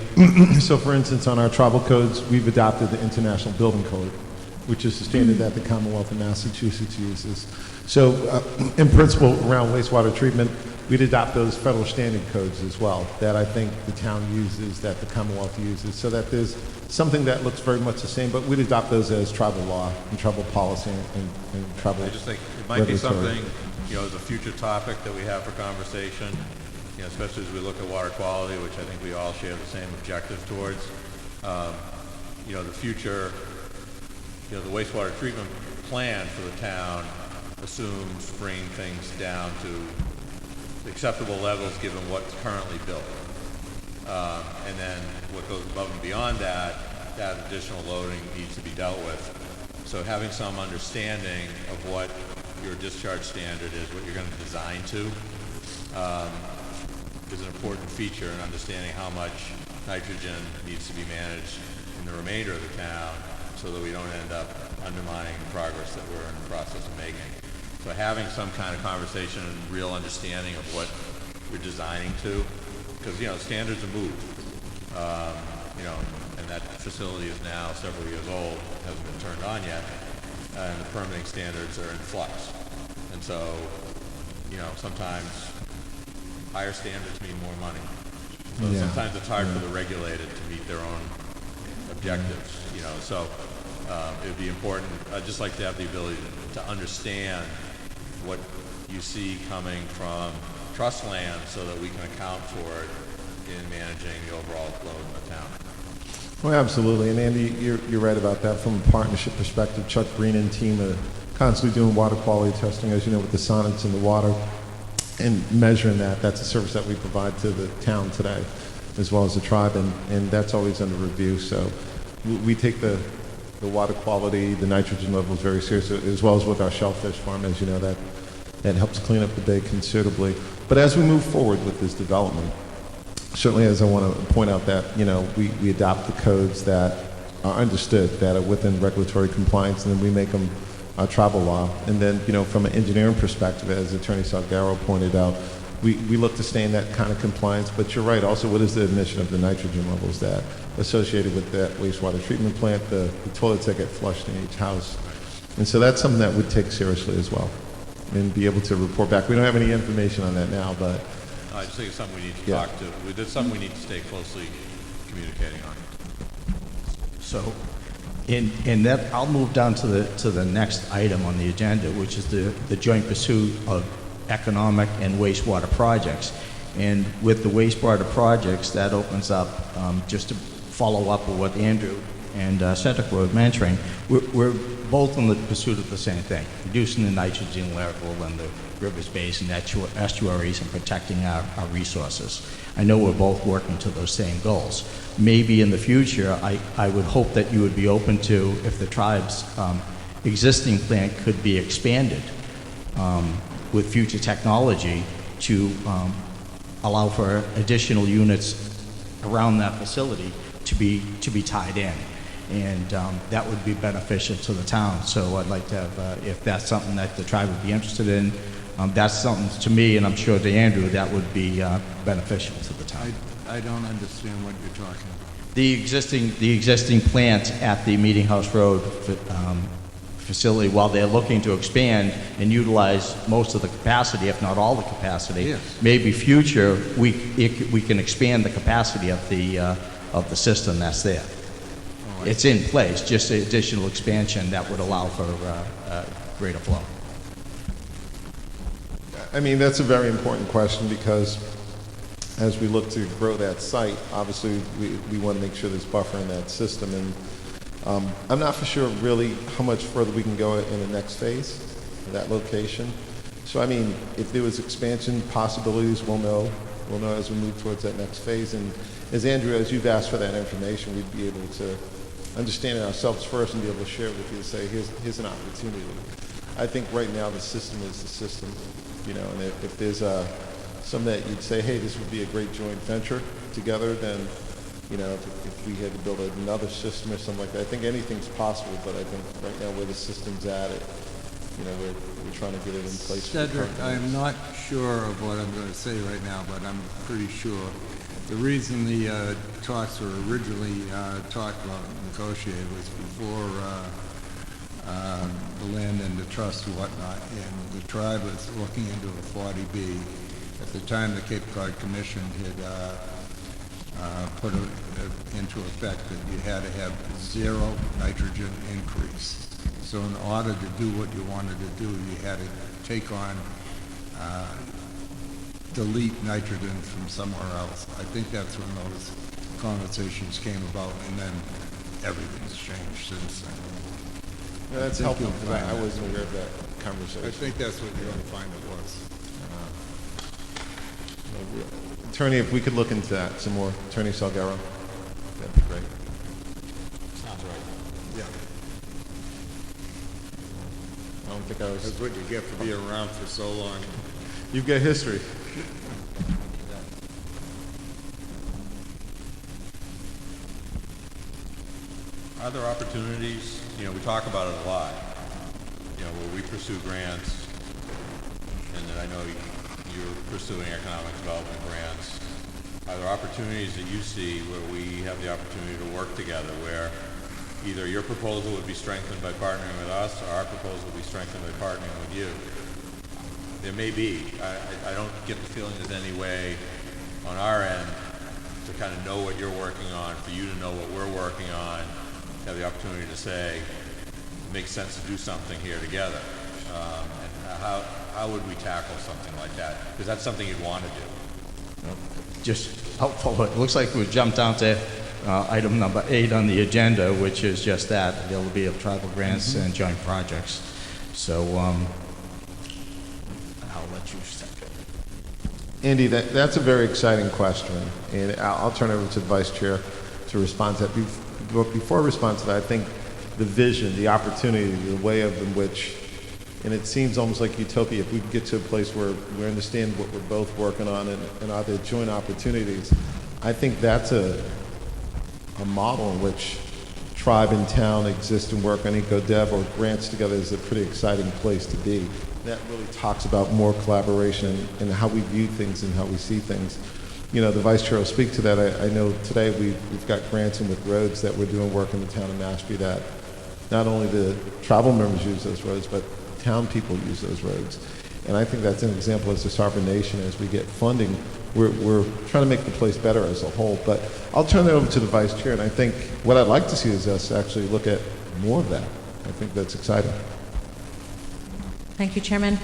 so for instance, on our tribal codes, we've adopted the International Building Code, which is the standard that the Commonwealth of Massachusetts uses. So in principle, around wastewater treatment, we'd adopt those federal standard codes as well that I think the town uses, that the Commonwealth uses, so that there's something that looks very much the same, but we'd adopt those as tribal law and tribal policy and tribal I just think it might be regulatory. something, as a future topic that we have for conversation, especially as we look at water quality, which I think we all share the same objective towards. The future, the wastewater treatment plan for the town assumes bringing things down to acceptable levels given what's currently built. And then what goes above and beyond that additional loading needs to be dealt with. So having some understanding of what your discharge standard is, what you're going to design to, is an important feature in understanding how much nitrogen needs to be managed in the remainder of the town so that we don't end up undermining the progress that we're in the process of making. So having some kind of conversation and real understanding of what we're designing to, because, standards have moved. And that facility is now several years old, hasn't been turned on yet, and the permitting standards are in flux. And so, sometimes higher standards mean more money. So sometimes it's hard for the regulated to meet their own objectives, So it would be important, I'd just like to have the ability to understand what you see coming from trust land so that we can account for it in managing the overall load in the town. Well, absolutely. And Andy, you're right about that from a partnership perspective. Chuck Green and team are constantly doing water quality testing, as you know, with the sonics in the water and measuring that. That's a service that we provide to the town today, as well as the tribe, and that's always under review. So we take the water quality, the nitrogen levels very seriously, as well as with our shellfish farm, as you know, that helps clean up the bay considerably. But as we move forward with this development, certainly as I want to point out that, we adopt the codes that are understood, that are within regulatory compliance, and then we make them tribal law. And then, from an engineering perspective, as Attorney Salgaro pointed out, we look to stay in that kind of compliance. But you're right, also, what is the emission of the nitrogen levels that associated with that wastewater treatment plant, the toilets that get flushed in each house. And so that's something that we'd take seriously as well and be able to report back. We don't have any information on that now, but I just think it's something we need to talk to. It's something we need to stay closely communicating on. So, in that, I'll move down to the next item on the agenda, which is the joint pursuit of economic and wastewater projects. And with the wastewater projects, that opens up, just to follow up with what Andrew and Cedric were mentioning, we're both in the pursuit of the same thing, reducing the nitrogen level in the rivers, basin, estuaries, and protecting our resources. I know we're both working to those same goals. Maybe in the future, I would hope that you would be open to, if the tribe's existing plant could be expanded with future technology to allow for additional units around that facility to be tied in. And that would be beneficial to the town. So I'd like to have, if that's something that the tribe would be interested in, that's something to me, and I'm sure to Andrew, that would be beneficial to the town. I don't understand what you're talking about. The existing plant at the Meeting House Road facility, while they're looking to expand and utilize most of the capacity, if not all the capacity, yes, maybe future we can expand the capacity of the system that's there. It's in place, just additional expansion that would allow for greater flow. I mean, that's a very important question, because as we look to grow that site, obviously we want to make sure there's buffer in that system. And I'm not for sure really how much further we can go in the next phase of that location. So I mean, if there was expansion possibilities, we'll know as we move towards that next phase. And as Andrew, as you've asked for that information, we'd be able to understand it ourselves first and be able to share it with you and say, here's an opportunity. I think right now the system is the system. You know, and if there's some that you'd say, hey, this would be a great joint venture together, then, you know, if we had to build another system or something like that, I think anything's possible, but I think right now where the system's at, you know, we're trying to get it in place. Cedric, I'm not sure of what I'm going to say right now, but I'm pretty sure. The reason the talks were originally talked about and negotiated was before the land and the trust and whatnot, and the tribe was looking into a 40B. At the time, the Cape Cod Commission had put into effect that you had to have 0 nitrogen increase. So in order to do what you wanted to do, you had to take on, delete nitrogen from somewhere else. I think that's when those conversations came about, and then everything's changed since then. Yeah, that's helpful, because I wasn't aware of that conversation. I think that's what you're going to find it was. Attorney, if we could look into that some more. Attorney Salguero, that'd be great. Sounds right. Yeah. I don't think I was... That's what you get for being around for so long. You've got history. Are there opportunities, you know, we talk about it a lot, you know, where we pursue grants, and then I know you're pursuing economic development grants. Are there opportunities that you see where we have the opportunity to work together, where either your proposal would be strengthened by partnering with us, or our proposal would be strengthened by partnering with you? There may be. I don't get the feeling there's any way on our end to kind of know what you're working on, for you to know what we're working on, have the opportunity to say, it makes sense to do something here together. And how would we tackle something like that? Because that's something you'd want to do. Just helpful. It looks like we've jumped down to item number 8 on the agenda, which is just that, availability of tribal grants and joint projects. So I'll let you step in. Andy, that's a very exciting question, and I'll turn it over to the Vice Chair to respond to that. Before I respond to that, I think the vision, the opportunity, the way in which, and it seems almost like utopia, if we could get to a place where we understand what we're both working on and are there joint opportunities, I think that's a model in which tribe and town exist and work on eco-dev or grants together is a pretty exciting place to be. That really talks about more collaboration and how we view things and how we see things. You know, the Vice Chair will speak to that. I know today we've got grants in with roads that we're doing work in the town of Mashpee that not only the tribal members use those roads, but town people use those roads. And I think that's an example as a sovereign nation, as we get funding, we're trying to make the place better as a whole. But I'll turn that over to the Vice Chair, and I think what I'd like to see is us actually look at more of that. I think that's exciting. Thank you, Chairman.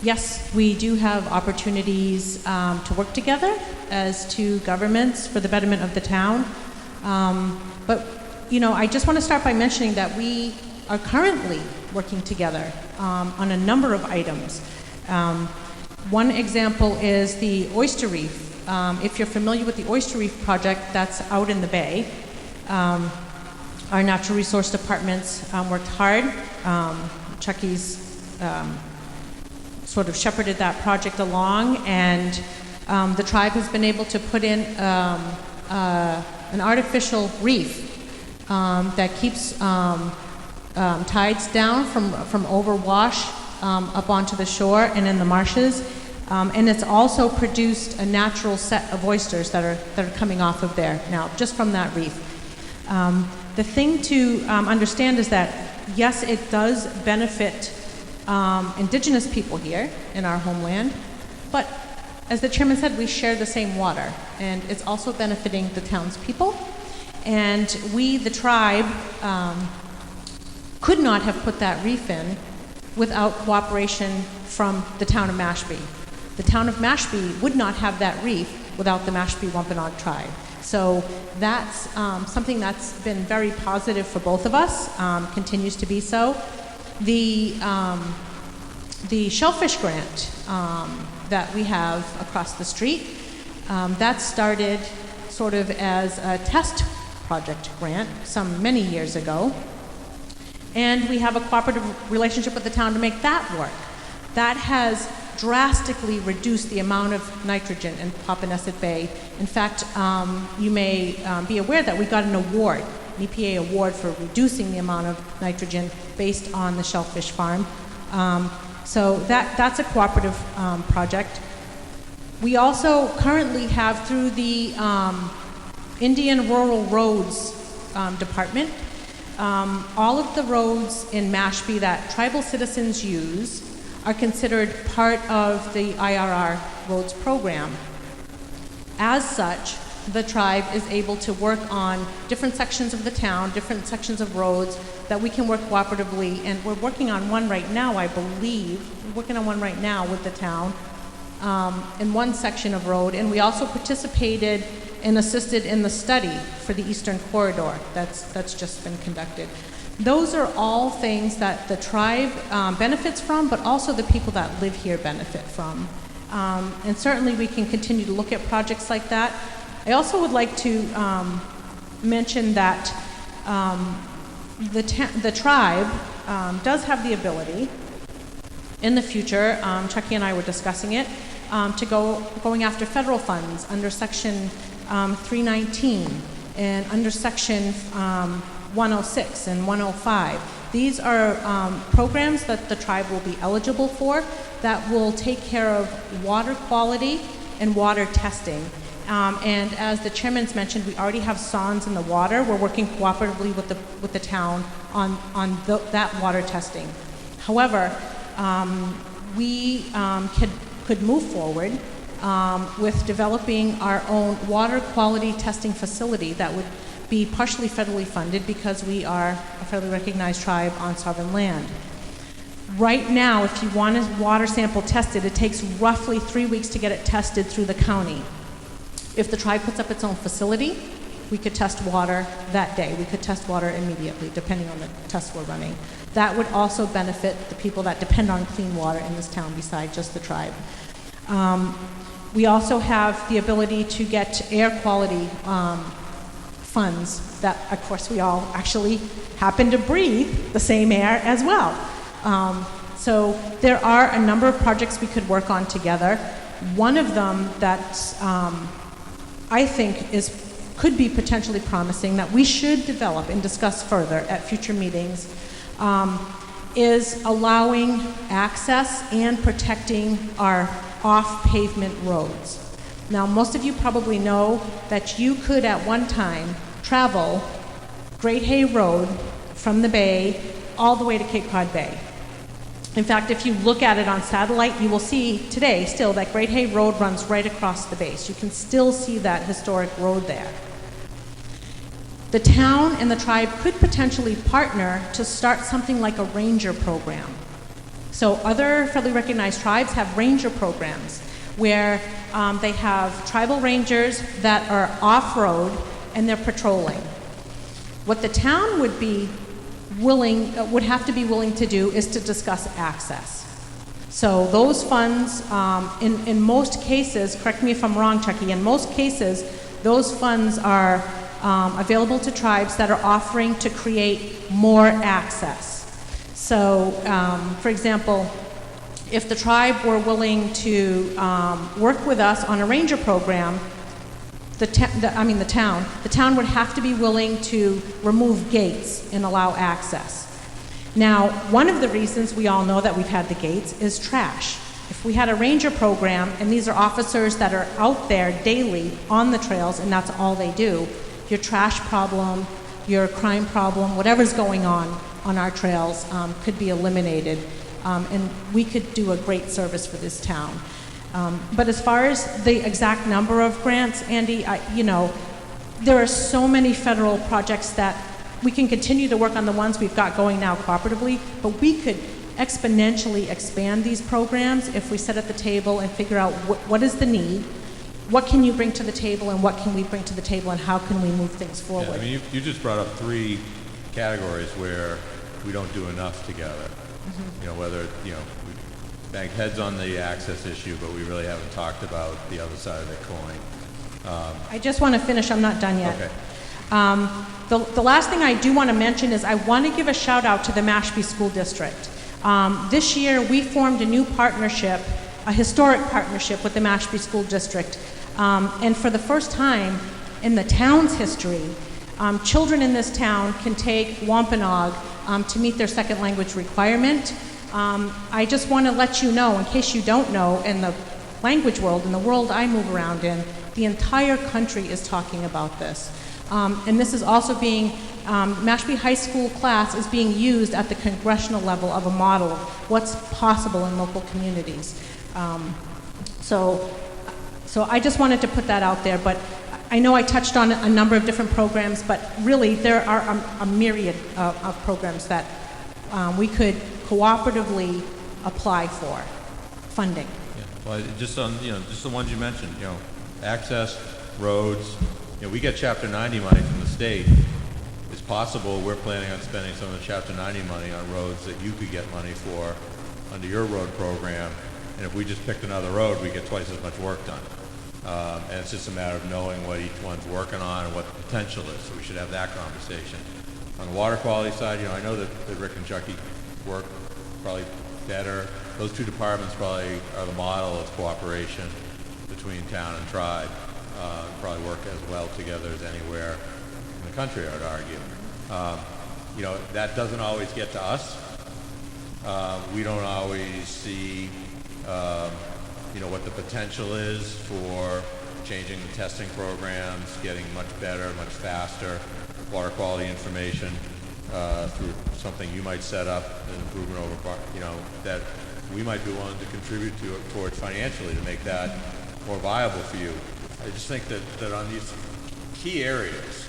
Yes, we do have opportunities to work together as two governments for the betterment of the town. But, you know, I just want to start by mentioning that we are currently working together on a number of items. One example is the Oyster Reef. If you're familiar with the Oyster Reef project, that's out in the bay. Our natural resource departments worked hard. Chucky's sort of shepherded that project along, and the tribe has been able to put in an artificial reef that keeps tides down from overwash up onto the shore and in the marshes, and it's also produced a natural set of oysters that are coming off of there now, just from that reef. The thing to understand is that, yes, it does benefit indigenous people here in our homeland, but as the chairman said, we share the same water, and it's also benefiting the townspeople. And we, the tribe, could not have put that reef in without cooperation from the town of Mashpee. The town of Mashpee would not have that reef without the Mashpee Wampanoag tribe. So that's something that's been very positive for both of us, continues to be so. The Shellfish grant that we have across the street, that started sort of as a test project grant many years ago. And we have a cooperative relationship with the town to make that work. That has drastically reduced the amount of nitrogen in Papaneset Bay. In fact, you may be aware that we got an award, an EPA award for reducing the amount of nitrogen based on the Shellfish Farm. So that's a cooperative project. We also currently have, through the Indian Rural Roads Department, all of the roads in Mashpee that tribal citizens use are considered part of the IRR roads program. As such, the tribe is able to work on different sections of the town, different sections of roads that we can work cooperatively, and we're working on one right now, I believe. We're working on one right now with the town in one section of road, and we also participated and assisted in the study for the Eastern Corridor that's just been conducted. Those are all things that the tribe benefits from, but also the people that live here benefit from. And certainly we can continue to look at projects like that. I also would like to mention that the tribe does have the ability in the future, Chucky and I were discussing it, to going after federal funds under Section 319 and under Section 106 and 105. These are programs that the tribe will be eligible for that will take care of water quality and water testing. And as the chairman's mentioned, we already have sondes in the water. We're working cooperatively with the town on that water testing. However, we could move forward with developing our own water quality testing facility that would be partially federally funded because we are a federally recognized tribe on sovereign land. Right now, if you want a water sample tested, it takes roughly 3 weeks to get it tested through the county. If the tribe puts up its own facility, we could test water that day. We could test water immediately, depending on the tests we're running. That would also benefit the people that depend on clean water in this town besides just the tribe. We also have the ability to get air quality funds that, of course, we all actually happen to breathe the same air as well. So there are a number of projects we could work on together. One of them that I think could be potentially promising that we should develop and discuss further at future meetings is allowing access and protecting our off-pavement roads. Now, most of you probably know that you could at one time travel Great Hay Road from the bay all the way to Cape Cod Bay. In fact, if you look at it on satellite, you will see today still that Great Hay Road runs right across the base. You can still see that historic road there. The town and the tribe could potentially partner to start something like a ranger program. So other federally recognized tribes have ranger programs where they have tribal rangers that are off-road and they're patrolling. What the town would have to be willing to do is to discuss access. So those funds, in most cases, correct me if I'm wrong, Chucky, in most cases, those funds are available to tribes that are offering to create more access. So, for example, if the tribe were willing to work with us on a ranger program, the town would have to be willing to remove gates and allow access. Now, one of the reasons we all know that we've had the gates is trash. If we had a ranger program, and these are officers that are out there daily on the trails, and that's all they do, your trash problem, your crime problem, whatever's going on our trails could be eliminated, and we could do a great service for this town. But as far as the exact number of grants, Andy, there are so many federal projects that we can continue to work on the ones we've got going now cooperatively, but we could exponentially expand these programs if we sit at the table and figure out what is the need, what can you bring to the table, and what can we bring to the table, and how can we move things forward. Yeah, I mean, you just brought up 3 categories where we don't do enough together. Mm-hmm. Whether, we banged heads on the access issue, but we really haven't talked about the other side of the coin. I just want to finish, I'm not done yet. Okay. The last thing I do want to mention is I want to give a shout out to the Mashpee School District. This year we formed a new partnership, a historic partnership with the Mashpee School District. And for the first time in the town's history, children in this town can take Wampanoag to meet their second language requirement. I just want to let you know, in case you don't know, in the language world, in the world I move around in, the entire country is talking about this. And this is also being, Mashpee High School class is being used at the congressional level of a model of what's possible in local communities. So I just wanted to put that out there, but I know I touched on a number of different programs, but really there are a myriad of programs that we could cooperatively apply for funding. Yeah. Well, just on, just the ones you mentioned, access, roads, we get Chapter 90 money from the state. It's possible we're planning on spending some of the Chapter 90 money on roads that you could get money for under your road program, and if we just picked another road, we get twice as much work done. And it's just a matter of knowing what each one's working on and what the potential is, so we should have that conversation. On the water quality side, I know that Rick and Chucky work probably better. Those two departments probably are the model of cooperation between town and tribe. Probably work as well together as anywhere in the country, I would argue. That doesn't always get to us. We don't always see what the potential is for changing the testing programs, getting much better, much faster water quality information through something you might set up, an improvement over, that we might be willing to contribute towards financially to make that more viable for you. I just think that on these key areas,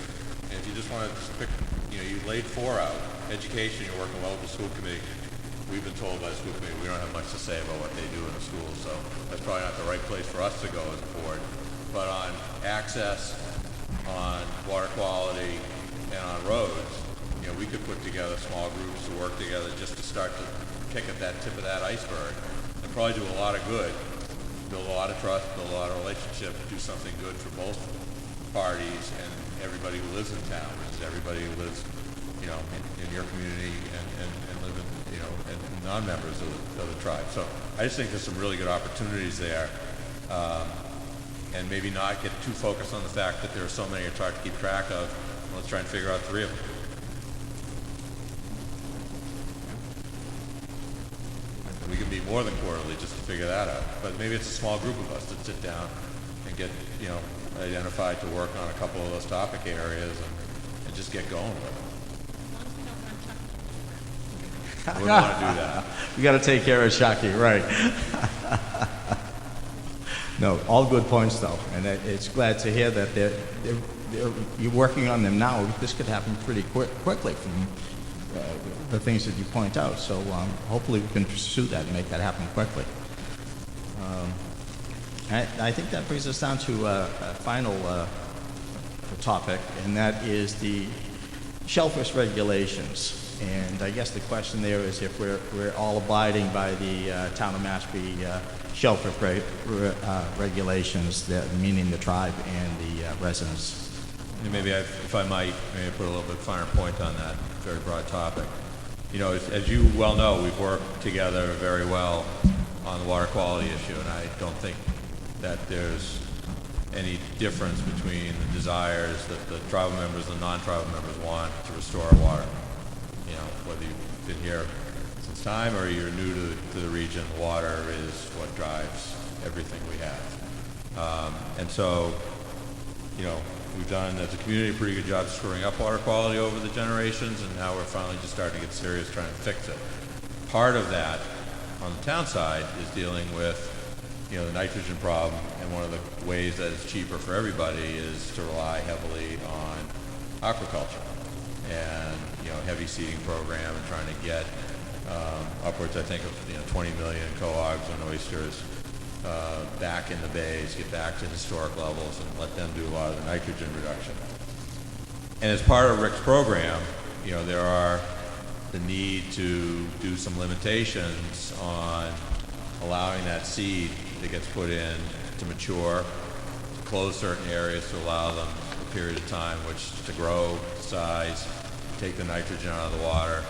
and if you just want to pick, you laid 4 out. Education, you're working well with the school committee. We've been told by the school committee we don't have much to say about what they do in the schools, so that's probably not the right place for us to go as a board. But on access, on water quality, and on roads, we could put together small groups to work together just to start to pick at that tip of that iceberg and probably do a lot of good, build a lot of trust, build a lot of relationship, do something good for both parties and everybody who lives in town, which is everybody who lives, in your community and live in, and non-members of the tribe. So I just think there's some really good opportunities there, and maybe not get too focused on the fact that there are so many it's hard to keep track of. Let's try and figure out 3 of them. And we can be more than quarterly just to figure that out. But maybe it's a small group of us that sit down and get, identified to work on a couple of those topic areas and just get going with it. We don't want to do that. We got to take care of Shaki, right? No, all good points though, and it's glad to hear that you're working on them now. This could happen pretty quickly from the things that you point out. So hopefully we can pursue that and make that happen quickly. I think that brings us down to a final topic, and that is the Shellfish Regulations. And I guess the question there is if we're all abiding by the Town of Mashpee Shellfish regulations, meaning the tribe and the residents. And maybe if I might, put a little bit finer point on that very broad topic. As you well know, we've worked together very well on the water quality issue, and I don't think that there's any difference between the desires that the tribal members and the non-tribal members want to restore our water. Whether you've been here since time or you're new to the region, water is what drives everything we have. And so, we've done as a community a pretty good job screwing up water quality over the generations, and now we're finally just starting to get serious trying to fix it. Part of that on the town side is dealing with, the nitrogen problem, and one of the ways that it's cheaper for everybody is to rely heavily on aquaculture and heavy seeding program and trying to get upwards, I think, of 20 million cohogs and oysters back in the bays, get back to historic levels, and let them do a lot of the nitrogen reduction. And as part of Rick's program, there are the need to do some limitations on allowing that seed that gets put in to mature, to close certain areas to allow them period of time, which to grow, size, take the nitrogen out of the water.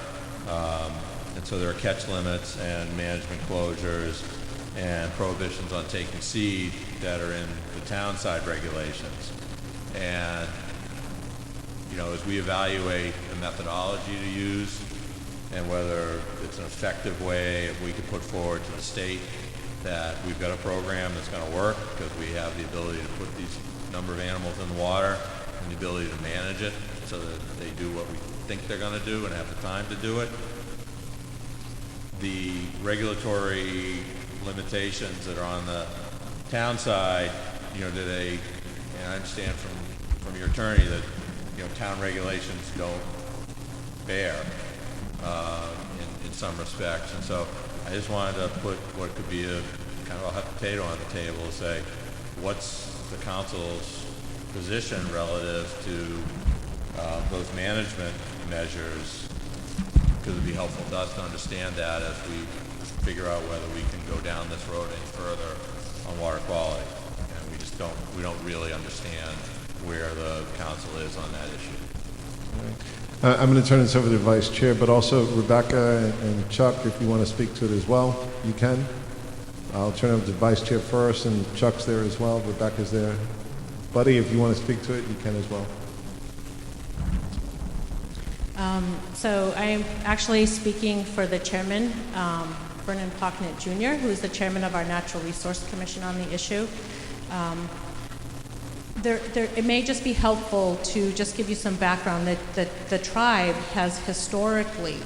And so there are catch limits and management closures and prohibitions on taking seed that are in the town side regulations. And, you know, as we evaluate the methodology to use and whether it's an effective way, if we could put forward to the state that we've got a program that's going to work because we have the ability to put these number of animals in the water and the ability to manage it so that they do what we think they're going to do and have the time to do it. The regulatory limitations that are on the town side, you know, and I understand from your attorney that, you know, town regulations don't bear in some respects. And so I just wanted to put what could be a kind of a hot potato on the table to say, what's the council's position relative to those management measures? Because it'd be helpful to us to understand that as we figure out whether we can go down this road any further on water quality. And we don't really understand where the council is on that issue. I'm going to turn this over to the Vice Chair, but also Rebecca and Chuck, if you want to speak to it as well, you can. I'll turn it over to the Vice Chair first, and Chuck's there as well. Rebecca's there. Buddy, if you want to speak to it, you can as well. So I am actually speaking for the chairman, Vernon Pocknett Jr., who is the chairman of our Natural Resource Commission on the issue. It may just be helpful to just give you some background that the tribe has historically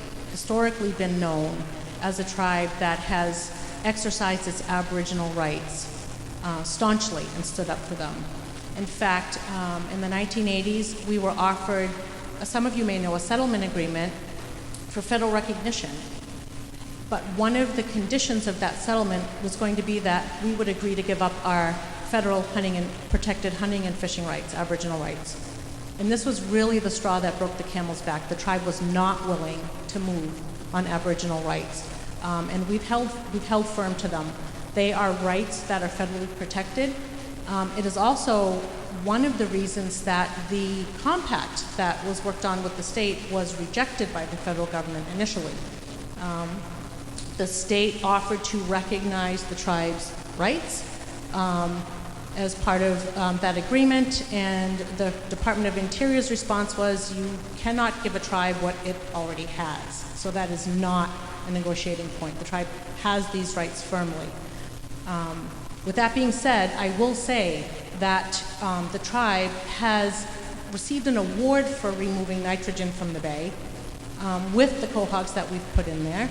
been known as a tribe that has exercised its Aboriginal rights staunchly and stood up for them. In fact, in the 1980s, we were offered, some of you may know, a settlement agreement for federal recognition. But one of the conditions of that settlement was going to be that we would agree to give up our federal hunting and protected hunting and fishing rights, Aboriginal rights. And this was really the straw that broke the camel's back. The tribe was not willing to move on Aboriginal rights. And we've held firm to them. They are rights that are federally protected. It is also one of the reasons that the compact that was worked on with the state was rejected by the federal government initially. The state offered to recognize the tribe's rights as part of that agreement, and the Department of Interior's response was, you cannot give a tribe what it already has. So that is not a negotiating point. The tribe has these rights firmly. With that being said, I will say that the tribe has received an award for removing nitrogen from the bay with the quahogs that we've put in there,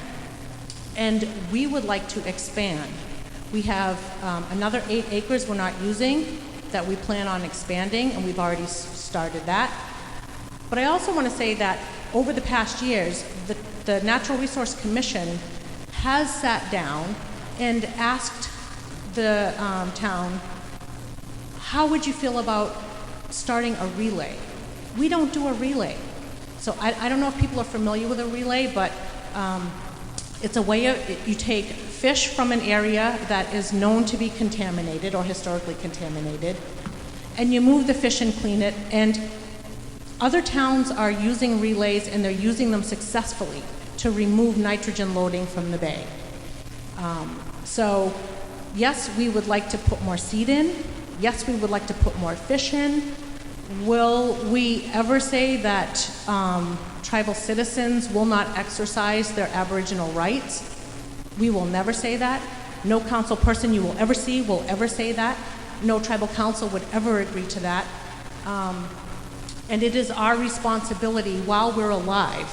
and we would like to expand. We have another 8 acres we're not using that we plan on expanding, and we've already started that. But I also want to say that over the past years, the Natural Resource Commission has sat down and asked the town, how would you feel about starting a relay? We don't do a relay. So I don't know if people are familiar with a relay, but it's a way you take fish from an area that is known to be contaminated or historically contaminated, and you move the fish and clean it, and other towns are using relays, and they're using them successfully to remove nitrogen loading from the bay. So yes, we would like to put more seed in. Yes, we would like to put more fish in. Will we ever say that tribal citizens will not exercise their Aboriginal rights? We will never say that. No council person you will ever see will ever say that. No tribal council would ever agree to that. And it is our responsibility while we're alive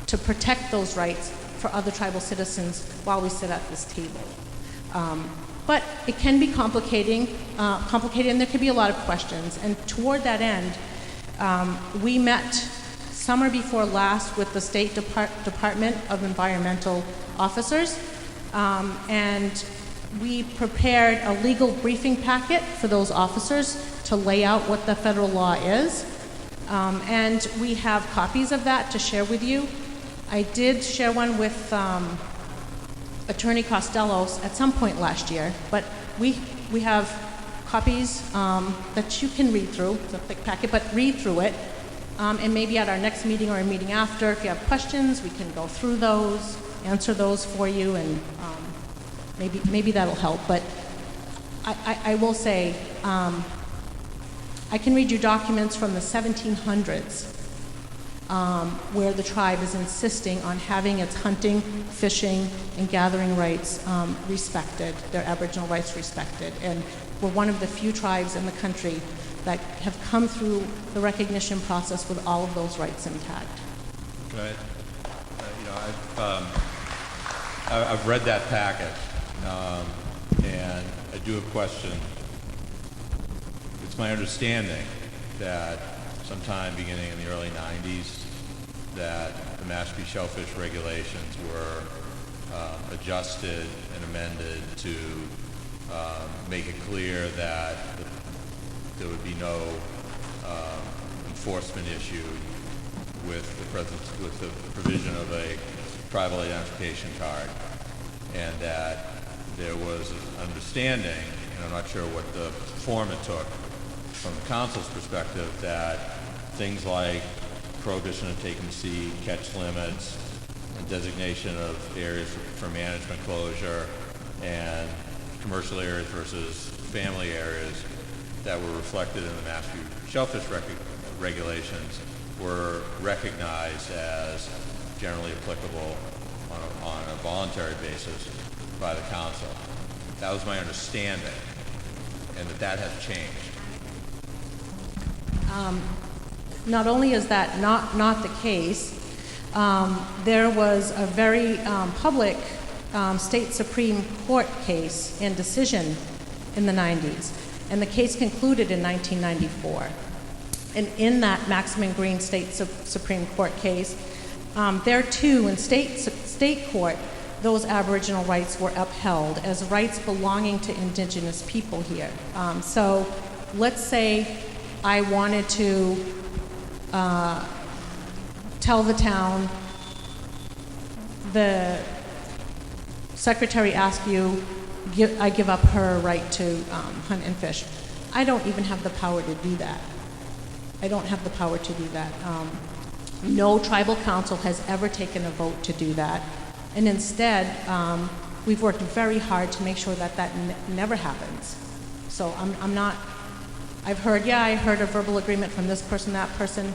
to protect those rights for other tribal citizens while we sit at this table. But it can be complicated, and there can be a lot of questions. And toward that end, we met summer before last with the State Department of Environmental Officers, and we prepared a legal briefing packet for those officers to lay out what the federal law is. And we have copies of that to share with you. I did share one with Attorney Costello at some point last year, but we have copies that you can read through. It's a thick packet, but read through it. And maybe at our next meeting or a meeting after, if you have questions, we can go through those, answer those for you, and maybe that'll help. But I will say, I can read you documents from the 1700s where the tribe is insisting on having its hunting, fishing, and gathering rights respected, their Aboriginal rights respected. And we're one of the few tribes in the country that have come through the recognition process with all of those rights intact. Right. I've read that packet, and I do have a question. It's my understanding that sometime beginning in the early 90s that the Mashpee Shellfish Regulations were adjusted and amended to make it clear that there would be no enforcement issue with the provision of a tribal identification card, and that there was an understanding, and I'm not sure what the form it took from the council's perspective, that things like prohibition of taking seed, catch limits, and designation of areas for management closure, and commercial areas versus family areas that were reflected in the Mashpee Shellfish Regulations were recognized as generally applicable on a voluntary basis by the council. That was my understanding, and that has changed. Not only is that not the case, there was a very public state Supreme Court case and decision in the 90s, and the case concluded in 1994. And in that Maximum Green State Supreme Court case, there too, in state court, those Aboriginal rights were upheld as rights belonging to Indigenous people here. So let's say I wanted to tell the town, the secretary asked you, I give up her right to hunt and fish. I don't even have the power to do that. I don't have the power to do that. No tribal council has ever taken a vote to do that. And instead, we've worked very hard to make sure that never happens. So I'm not, I've heard, I heard a verbal agreement from this person, that person.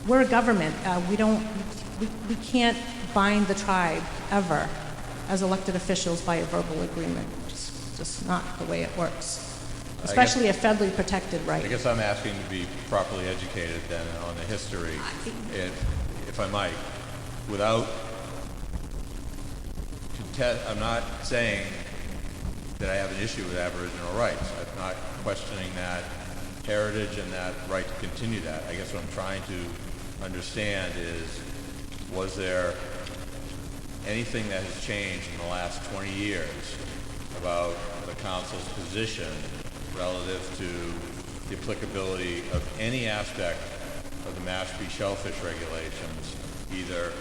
We're a government. We can't bind the tribe ever as elected officials by a verbal agreement. It's just not the way it works. Especially a federally protected right. I guess I'm asking to be properly educated then on the history, if I might, without I'm not saying that I have an issue with Aboriginal rights. I'm not questioning that heritage and that right to continue that. I guess what I'm trying to understand is, was there anything that has changed in the last 20 years about the council's position relative to the applicability of any aspect of the Mashpee Shellfish Regulations, either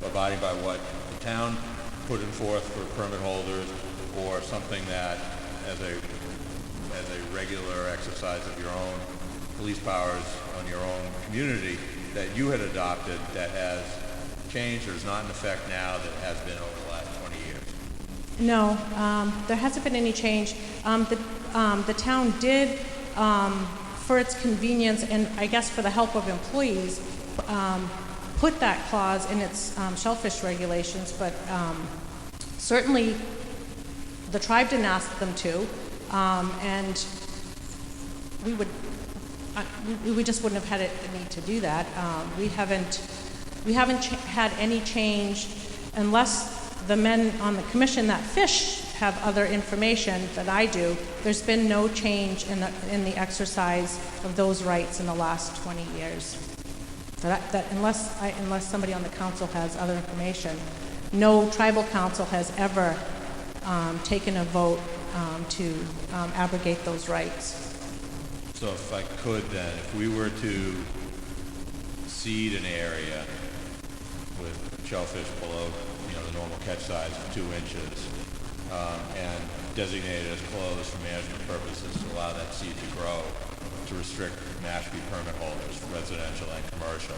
abiding by what the town put in forth for permit holders, or something that, as a regular exercise of your own police powers on your own community, that you had adopted that has changed or is not in effect now that has been over the last 20 years? No, there hasn't been any change. The town did, for its convenience and I guess for the help of employees, put that clause in its shellfish regulations, but certainly the tribe didn't ask them to, and we just wouldn't have had the need to do that. We haven't had any change, unless the men on the commission that fish have other information that I do. There's been no change in the exercise of those rights in the last 20 years. That unless somebody on the council has other information, no tribal council has ever taken a vote to abrogate those rights. So if I could then, if we were to seed an area with shellfish below, the normal catch size of 2 inches, and designate it as closed for management purposes to allow that seed to grow, to restrict Mashpee permit holders, residential and commercial.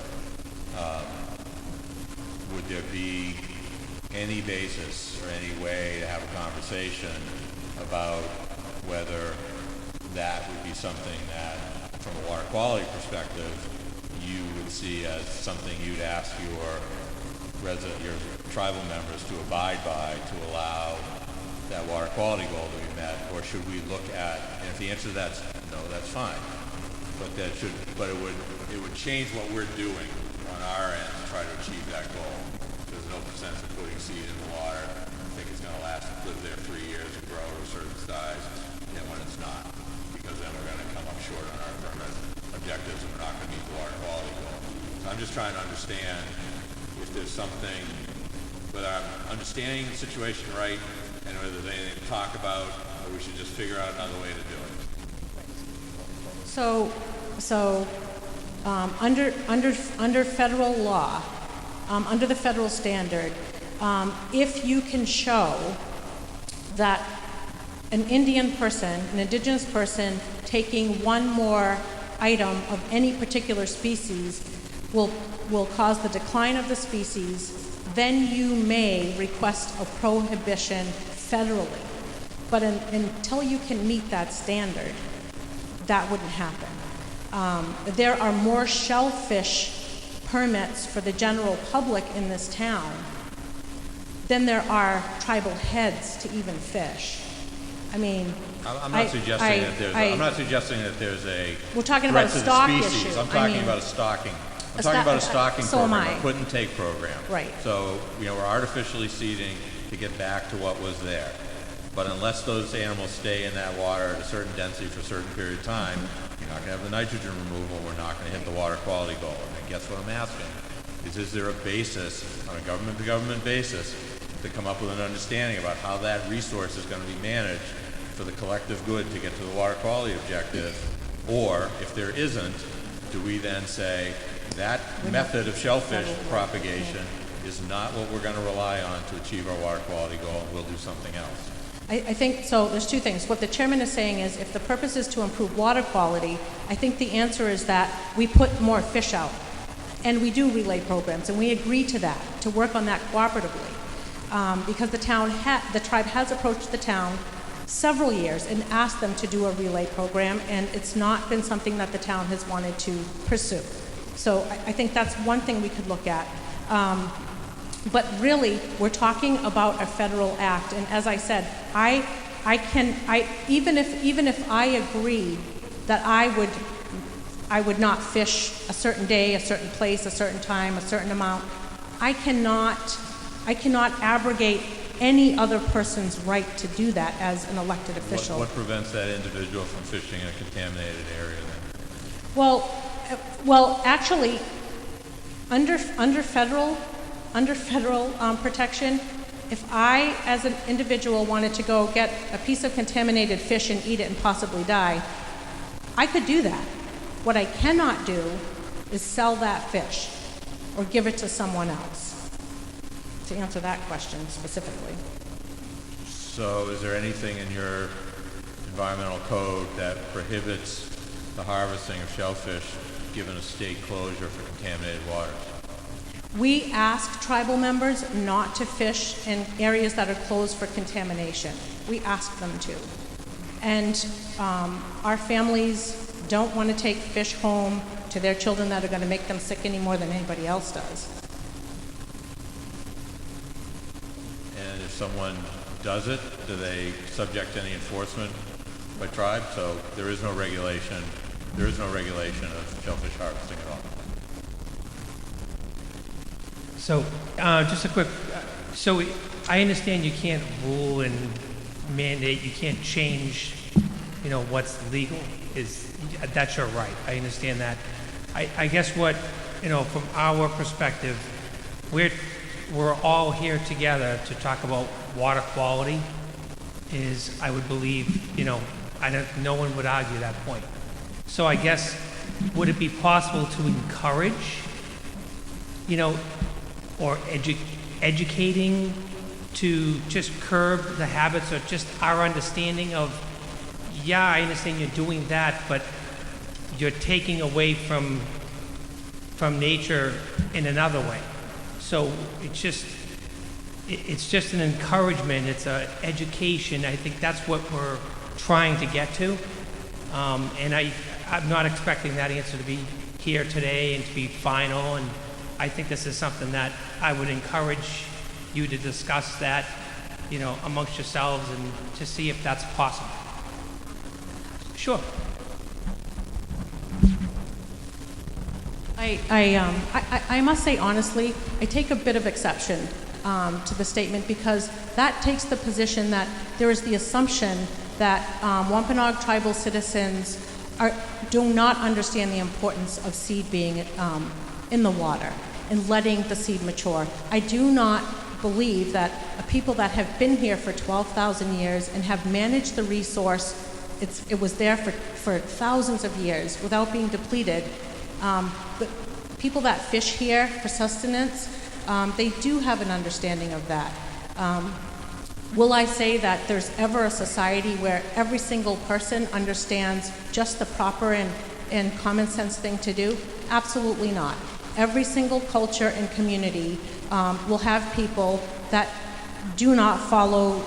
Would there be any basis or any way to have a conversation about whether that would be something that, from a water quality perspective, you would see as something you'd ask your tribal members to abide by to allow that water quality goal to be met? Or should we look at, and if the answer to that's no, that's fine, but it would change what we're doing on our end to try to achieve that goal. There's no sense of putting seed in the water. I think it's going to live there 3 years and grow to a certain size, and when it's not, because then we're going to come up short on our permit objectives and we're not going to meet the water quality goal. So I'm just trying to understand if there's something, whether I'm understanding the situation right, and whether there's anything to talk about, or we should just figure out another way to do it. Under federal law, under the federal standard, if you can show that an Indian person, an indigenous person, taking one more item of any particular species will cause the decline of the species, then you may request a prohibition federally. But until you can meet that standard, that wouldn't happen. There are more shellfish permits for the general public in this town than there are tribal heads to even fish. I mean, I'm not suggesting that there's a we're talking about a stock species. issue. I'm talking about a stocking. I'm talking about a stocking so program, am I. a put and take program. Right. So, we're artificially seeding to get back to what was there. But unless those animals stay in that water at a certain density for a certain period of time, you're not going to have the nitrogen removal. We're not going to hit the water quality goal. And I guess what I'm asking is there a basis, on a government-to-government basis, to come up with an understanding about how that resource is going to be managed for the collective good to get to the water quality objective? Or, if there isn't, do we then say that method of shellfish propagation is not what we're going to rely on to achieve our water quality goal, and we'll do something else? I think, so there's two things. What the chairman is saying is if the purpose is to improve water quality, I think the answer is that we put more fish out. And we do relay programs, and we agree to that, to work on that cooperatively. Because the tribe has approached the town several years and asked them to do a relay program, and it's not been something that the town has wanted to pursue. So I think that's one thing we could look at. But really, we're talking about a federal act, and as I said, even if I agree that I would not fish a certain day, a certain place, a certain time, a certain amount, I cannot abrogate any other person's right to do that as an elected official. What prevents that individual from fishing in a contaminated area then? Well, actually, under federal protection, if I, as an individual, wanted to go get a piece of contaminated fish and eat it and possibly die, I could do that. What I cannot do is sell that fish or give it to someone else, to answer that question specifically. So is there anything in your environmental code that prohibits the harvesting of shellfish given a state closure for contaminated waters? We ask tribal members not to fish in areas that are closed for contamination. We ask them to. And our families don't want to take fish home to their children that are going to make them sick any more than anybody else does. And if someone does it, do they subject to any enforcement by tribe? So there is no regulation of shellfish harvesting at all. So, just a quick, so I understand you can't rule and mandate, you can't change, what's legal, that's your right, I understand that. I guess what, from our perspective, we're all here together to talk about water quality is, I would believe, no one would argue that point. So I guess, would it be possible to encourage, or educating to just curb the habits or just our understanding of, yeah, I understand you're doing that, but you're taking away from nature in another way. So it's just an encouragement, it's an education. I think that's what we're trying to get to. And I'm not expecting that answer to be here today and to be final. And I think this is something that I would encourage you to discuss that, you know, amongst yourselves and to see if that's possible. Sure. I must say honestly, I take a bit of exception to the statement, because that takes the position that there is the assumption that Wampanoag tribal citizens do not understand the importance of seed being in the water and letting the seed mature. I do not believe that people that have been here for 12,000 years and have managed the resource, it was there for thousands of years without being depleted. The people that fish here for sustenance, they do have an understanding of that. Will I say that there's ever a society where every single person understands just the proper and common sense thing to do? Absolutely not. Every single culture and community will have people that do not follow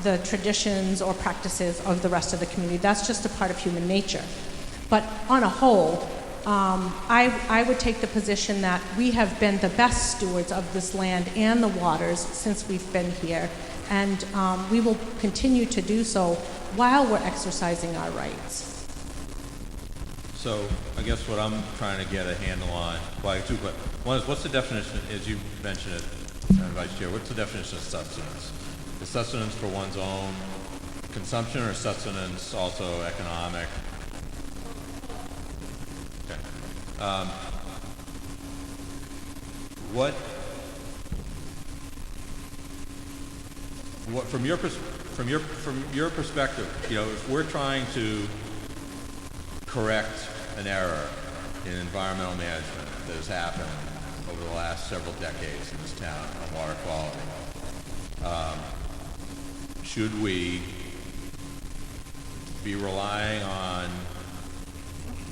the traditions or practices of the rest of the community. That's just a part of human nature. But on a whole, I would take the position that we have been the best stewards of this land and the waters since we've been here, and we will continue to do so while we're exercising our rights. So I guess what I'm trying to get a handle on, well, I have two questions. One is, what's the definition, as you mentioned it, Vice Chair, what's the definition of sustenance? Is sustenance for one's own consumption, or sustenance also economic? Okay. What from your perspective, you know, if we're trying to correct an error in environmental management that has happened over the last several decades in this town on water quality, should we be relying on,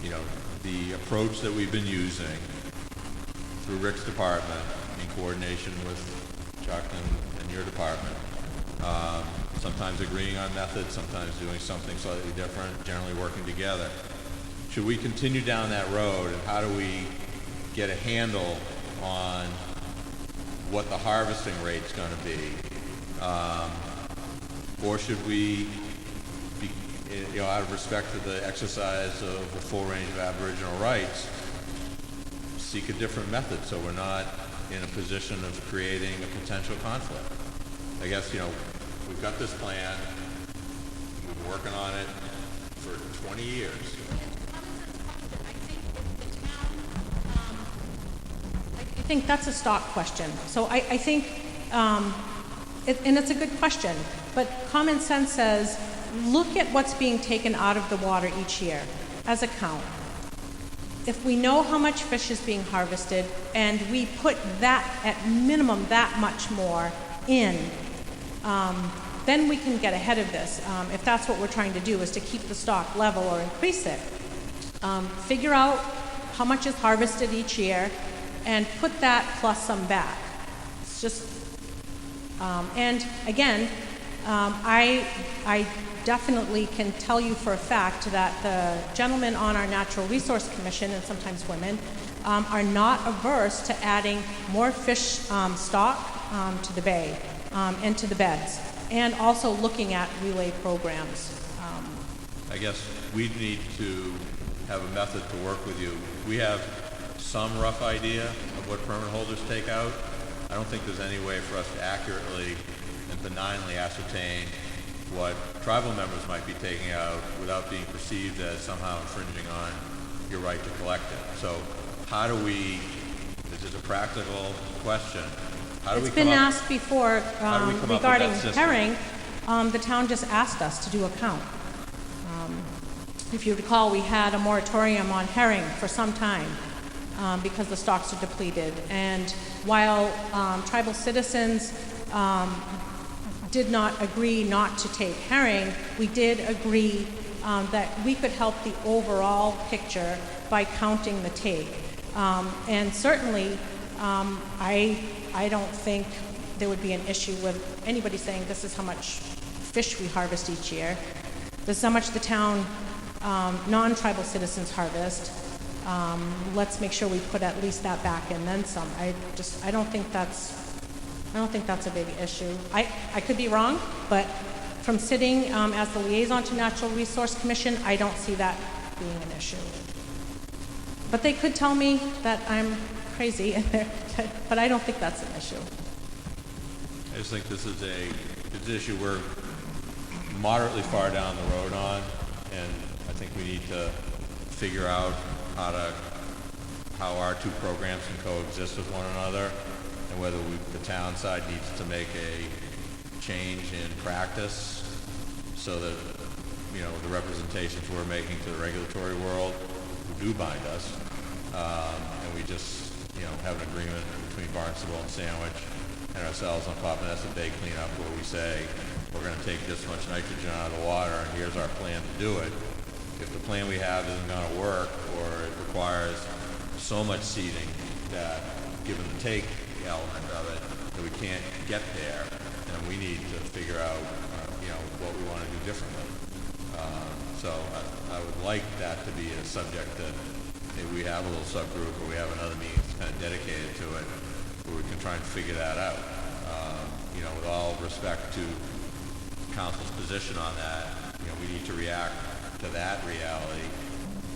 you know, the approach that we've been using through Rick's department in coordination with Chuck and your department, sometimes agreeing on methods, sometimes doing something slightly different, generally working together? Should we continue down that road, and how do we get a handle on what the harvesting rate's going to be? Or should we, be, you know, out of respect to the exercise of the full range of Aboriginal rights, seek a different method so we're not in a position of creating a potential conflict? I guess, you know, we've got this plan, we've been working on it for 20 years. I think that's a stock question. So I think, and it's a good question, but common sense says, look at what's being taken out of the water each year as a count. If we know how much fish is being harvested and we put that at minimum that much more in, then we can get ahead of this. If that's what we're trying to do, is to keep the stock level or increase it. Figure out how much is harvested each year and put that plus some back. It's just, and again, I definitely can tell you for a fact that the gentlemen on our Natural Resource Commission, and sometimes women, are not averse to adding more fish stock to the bay and to the beds, and also looking at relay programs. I guess we need to have a method to work with you. We have some rough idea of what permit holders take out. I don't think there's any way for us to accurately and benignly ascertain what tribal members might be taking out without being perceived as somehow infringing on your right to collect it. So how do we, this is a practical question, how do we come up? It's been asked before regarding with that herring. The town just asked us to do a count. If you recall, we had a moratorium on herring for some time because the stocks are depleted. And while tribal citizens did not agree not to take herring, we did agree that we could help the overall picture by counting the take. And certainly, I don't think there would be an issue with anybody saying this is how much fish we harvest each year. This is how much the town non-tribal citizens harvest. Let's make sure we put at least that back and then some. I don't think that's a big issue. I could be wrong, but from sitting as the liaison to Natural Resource Commission, I don't see that being an issue. But they could tell me that I'm crazy, but I don't think that's an issue. I just think this is an issue we're moderately far down the road on, and I think we need to figure out how our two programs can coexist with one another, and whether the town side needs to make a change in practice so that, you know, the representations we're making to the regulatory world who do bind us, and we just, you know, have an agreement between Barnstable and Sandwich and ourselves on Papaneset Bay cleanup where we say we're going to take this much nitrogen out of the water and here's our plan to do it. If the plan we have isn't going to work, or it requires so much seeding that, given the take element of it, that we can't get there, then we need to figure out, you know, what we want to do differently. So I would like that to be a subject that maybe we have a little subgroup, or we have another meeting kind of dedicated to it, where we can try and figure that out. You know, with all respect to council's position on that, you know, we need to react to that reality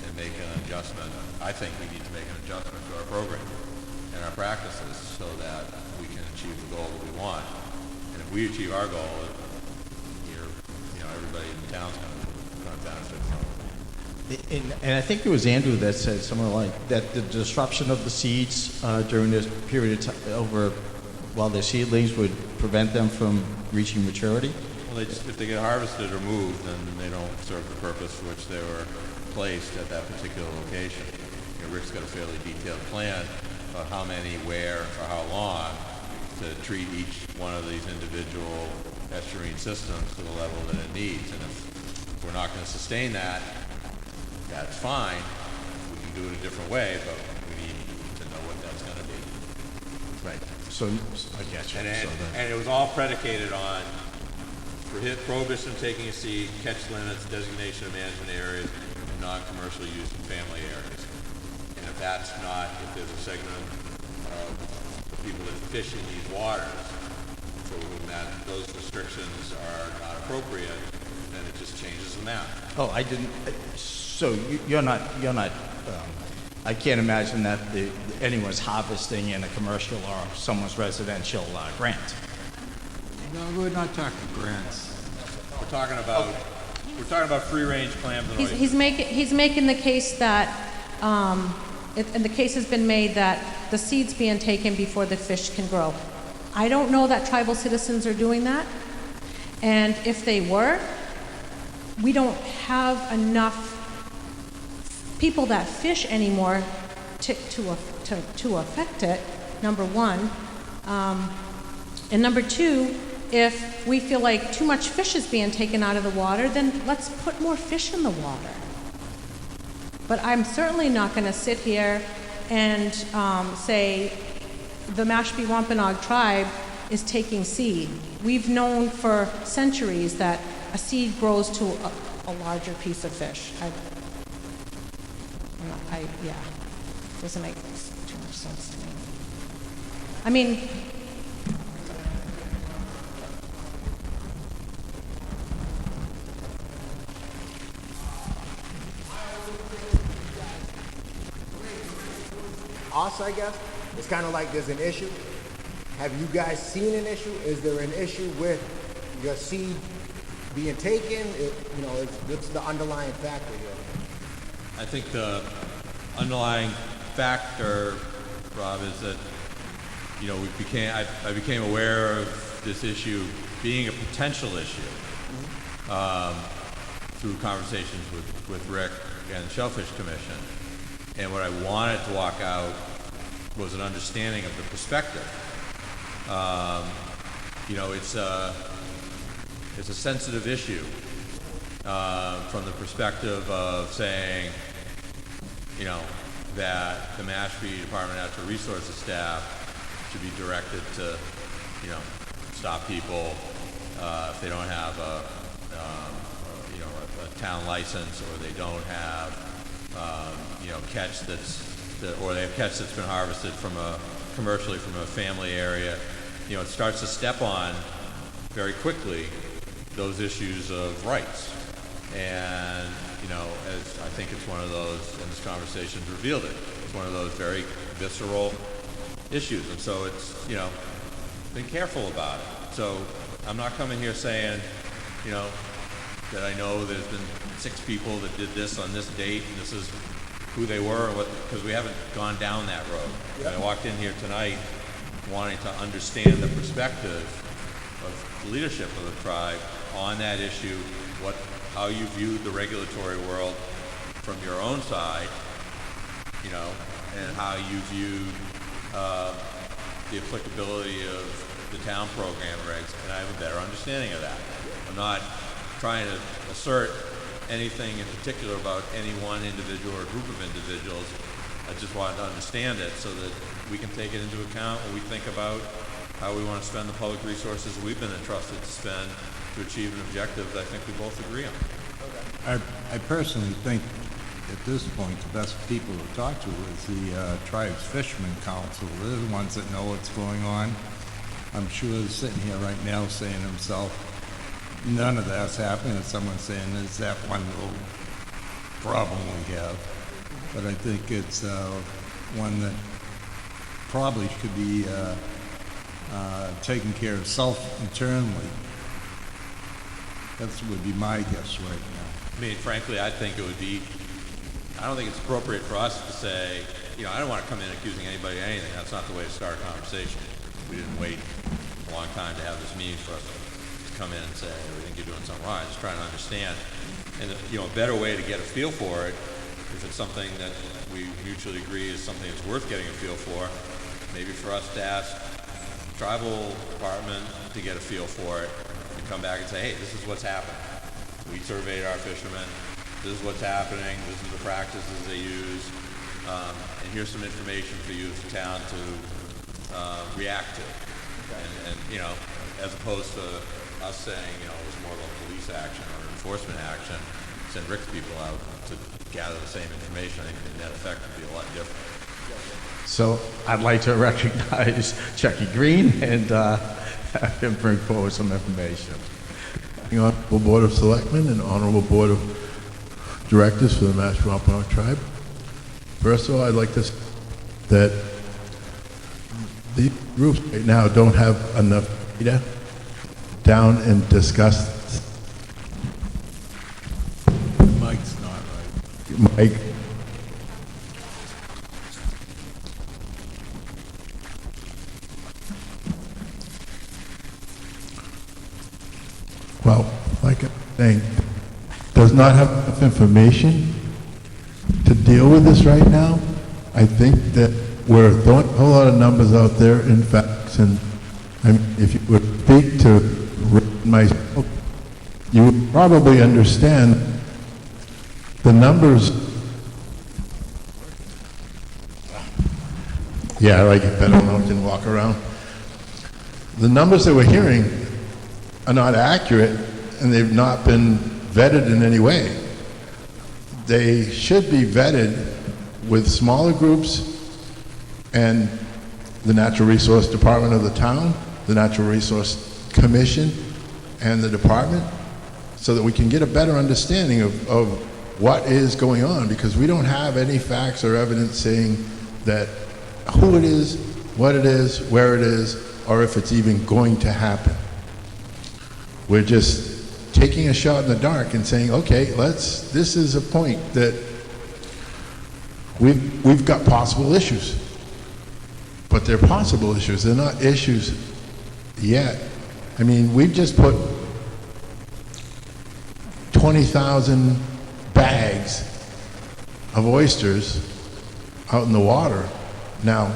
and make an adjustment. I think we need to make an adjustment to our program and our practices so that we can achieve the goal that we want. And if we achieve our goal, everybody in the town's going to benefit from it. And I think it was Andrew that said something like that the disruption of the seeds during this period of time while they're seedlings would prevent them from reaching maturity. Well, if they get harvested or moved, then they don't serve the purpose for which they were placed at that particular location. You know, Rick's got a fairly detailed plan about how many, where, for how long, to treat each one of these individual estuarine systems to the level that it needs. And if we're not going to sustain that, that's fine. We can do it a different way, but we need to know what that's going to be. Right. So I guess. And it was all predicated on prohibition taking a seed, catch limits, designation of management areas, and non-commercial use in family areas. And if there's a segment of the people that fish in these waters for whom those restrictions are not appropriate, then it just changes the map. Oh, I didn't. So you're not. I can't imagine that anyone's harvesting in a commercial or someone's residential grant. No, we're not talking grants. We're talking about free-range clams and oysters. He's making the case that, and the case has been made that the seed's being taken before the fish can grow. I don't know that tribal citizens are doing that, and if they were, we don't have enough people that fish anymore to affect it, number one. And number two, if we feel like too much fish is being taken out of the water, then let's put more fish in the water. But I'm certainly not going to sit here and say the Mashpee Wampanoag tribe is taking seed. We've known for centuries that a seed grows to a larger piece of fish. Yeah, doesn't make too much sense to me. I mean, us, I guess, it's kind of like there's an issue. Have you guys seen an issue? Is there an issue with your seed being taken? What's the underlying factor here? I think the underlying factor, Rob, is that, you know, I became aware of this issue being a potential issue through conversations with Rick and the Shellfish Commission. And what I wanted to walk out was an understanding of the perspective. you know, it's a sensitive issue from the perspective of saying, you know, that the Mashpee Department of Natural Resources staff should be directed to, you know, stop people if they don't have a town license, or they don't have, you know, catch or they have catch that's been harvested commercially from a family area. You know, it starts to step on very quickly those issues of rights. And, you know, as I think it's one of those, and this conversation's revealed it, it's one of those very visceral issues. And so it's, you know, been careful about it. So I'm not coming here saying, you know, that I know there's been 6 people that did this on this date, and this is who they were, and what, because we haven't gone down that road. Yep. I walked in here tonight wanting to understand the perspective of the leadership of the tribe on that issue, how you viewed the regulatory world from your own side, you know, and how you viewed the applicability of the town program regs, and I have a better understanding of that. I'm not trying to assert anything in particular about any one individual or group of individuals. I just wanted to understand it so that we can take it into account when we think about how we want to spend the public resources we've been entrusted to spend to achieve an objective that I think we both agree on. I personally think at this point the best people to talk to is the Tribe's Fishermen Council. They're the ones that know what's going on. I'm sure they're sitting here right now saying to himself, none of that's happening, and someone's saying there's that one little problem we have. But I think it's one that probably should be taken care of internally. That would be my guess right now. I mean, frankly, I think it would be, I don't think it's appropriate for us to say, you know, I don't want to come in accusing anybody of anything. That's not the way to start a conversation. We didn't wait a long time to have this meeting for us to come in and say, we think you're doing something wrong. Just trying to understand. And, you know, a better way to get a feel for it, if it's something that we mutually agree is something that's worth getting a feel for, maybe for us to ask the tribal department to get a feel for it and come back and say, hey, this is what's happened. We surveyed our fishermen. This is what's happening. This is the practices they use. And here's some information for you as a town to react to. And, you know, as opposed to us saying, you know, it was more of a police action or enforcement action, send Rick's people out to gather the same information. I think the net effect would be a lot different. So I'd like to recognize Chucky Green and have him bring forward some information. Honorable Board of Selectmen and Honorable Board of Directors for the Mashpee Wampanoag Tribe. First of all, I'd like to say that these groups right now don't have enough data down and discuss. Mike's not right. Mike. Well, like I'm saying, does not have enough information to deal with this right now. I think that we're throwing a whole lot of numbers out there in facts, and I mean, if you would speak to myself, you would probably understand the numbers. Yeah, I like it better when I can walk around. The numbers that we're hearing are not accurate, and they've not been vetted in any way. They should be vetted with smaller groups and the Natural Resource Department of the town, the Natural Resource Commission, and the department, so that we can get a better understanding of what is going on, because we don't have any facts or evidence saying that who it is, what it is, where it is, or if it's even going to happen. We're just taking a shot in the dark and saying, okay, this is a point that we've got possible issues. But they're possible issues, they're not issues yet. I mean, we've just put 20,000 bags of oysters out in the water. Now,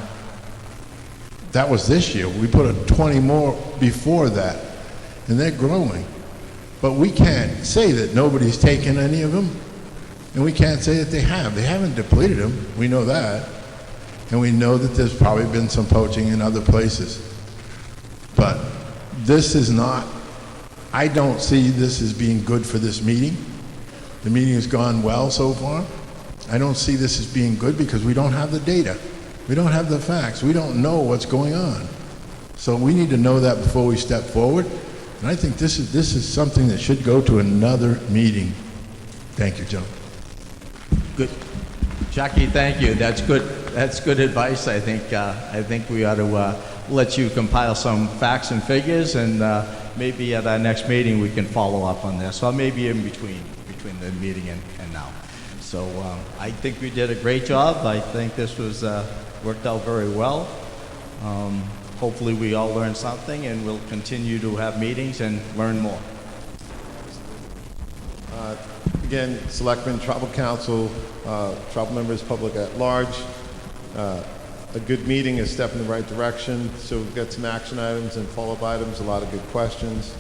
That was this year. We put 20 more before that, and they're growing. But we can't say that nobody's taken any of them, and we can't say that they have. They haven't depleted them. We know that. And we know that there's probably been some poaching in other places. But this is not, I don't see this as being good for this meeting. The meeting has gone well so far. I don't see this as being good because we don't have the data. We don't have the facts. We don't know what's going on. So we need to know that before we step forward. And I think this is something that should go to another meeting. Thank you, John. Good. Jackie, thank you. That's good. That's good advice. I think we ought to let you compile some facts and figures, and maybe at our next meeting we can follow up on this, or maybe in between the meeting and now. So I think we did a great job. I think this was worked out very well. Hopefully we all learned something, and we'll continue to have meetings and learn more. Again, Selectmen, Tribal Council, tribal members, public at large. A good meeting, a step in the right direction. So we've got some action items and follow-up items, a lot of good questions.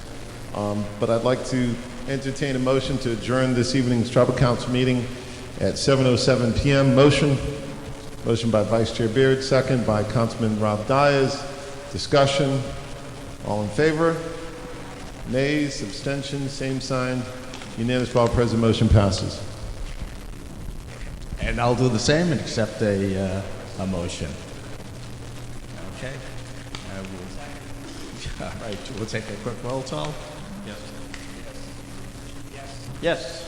But I'd like to entertain a motion to adjourn this evening's Tribal Council meeting at 7:07 p.m. Motion by Vice Chair Beard, second by Councilman Rob Dyers. Discussion. All in favor? Nays, abstentions, same sign. Unanimous vote present, motion passes. And I'll do the same and accept a motion. Okay. All right, we'll take a quick roll call. Yes. Yes.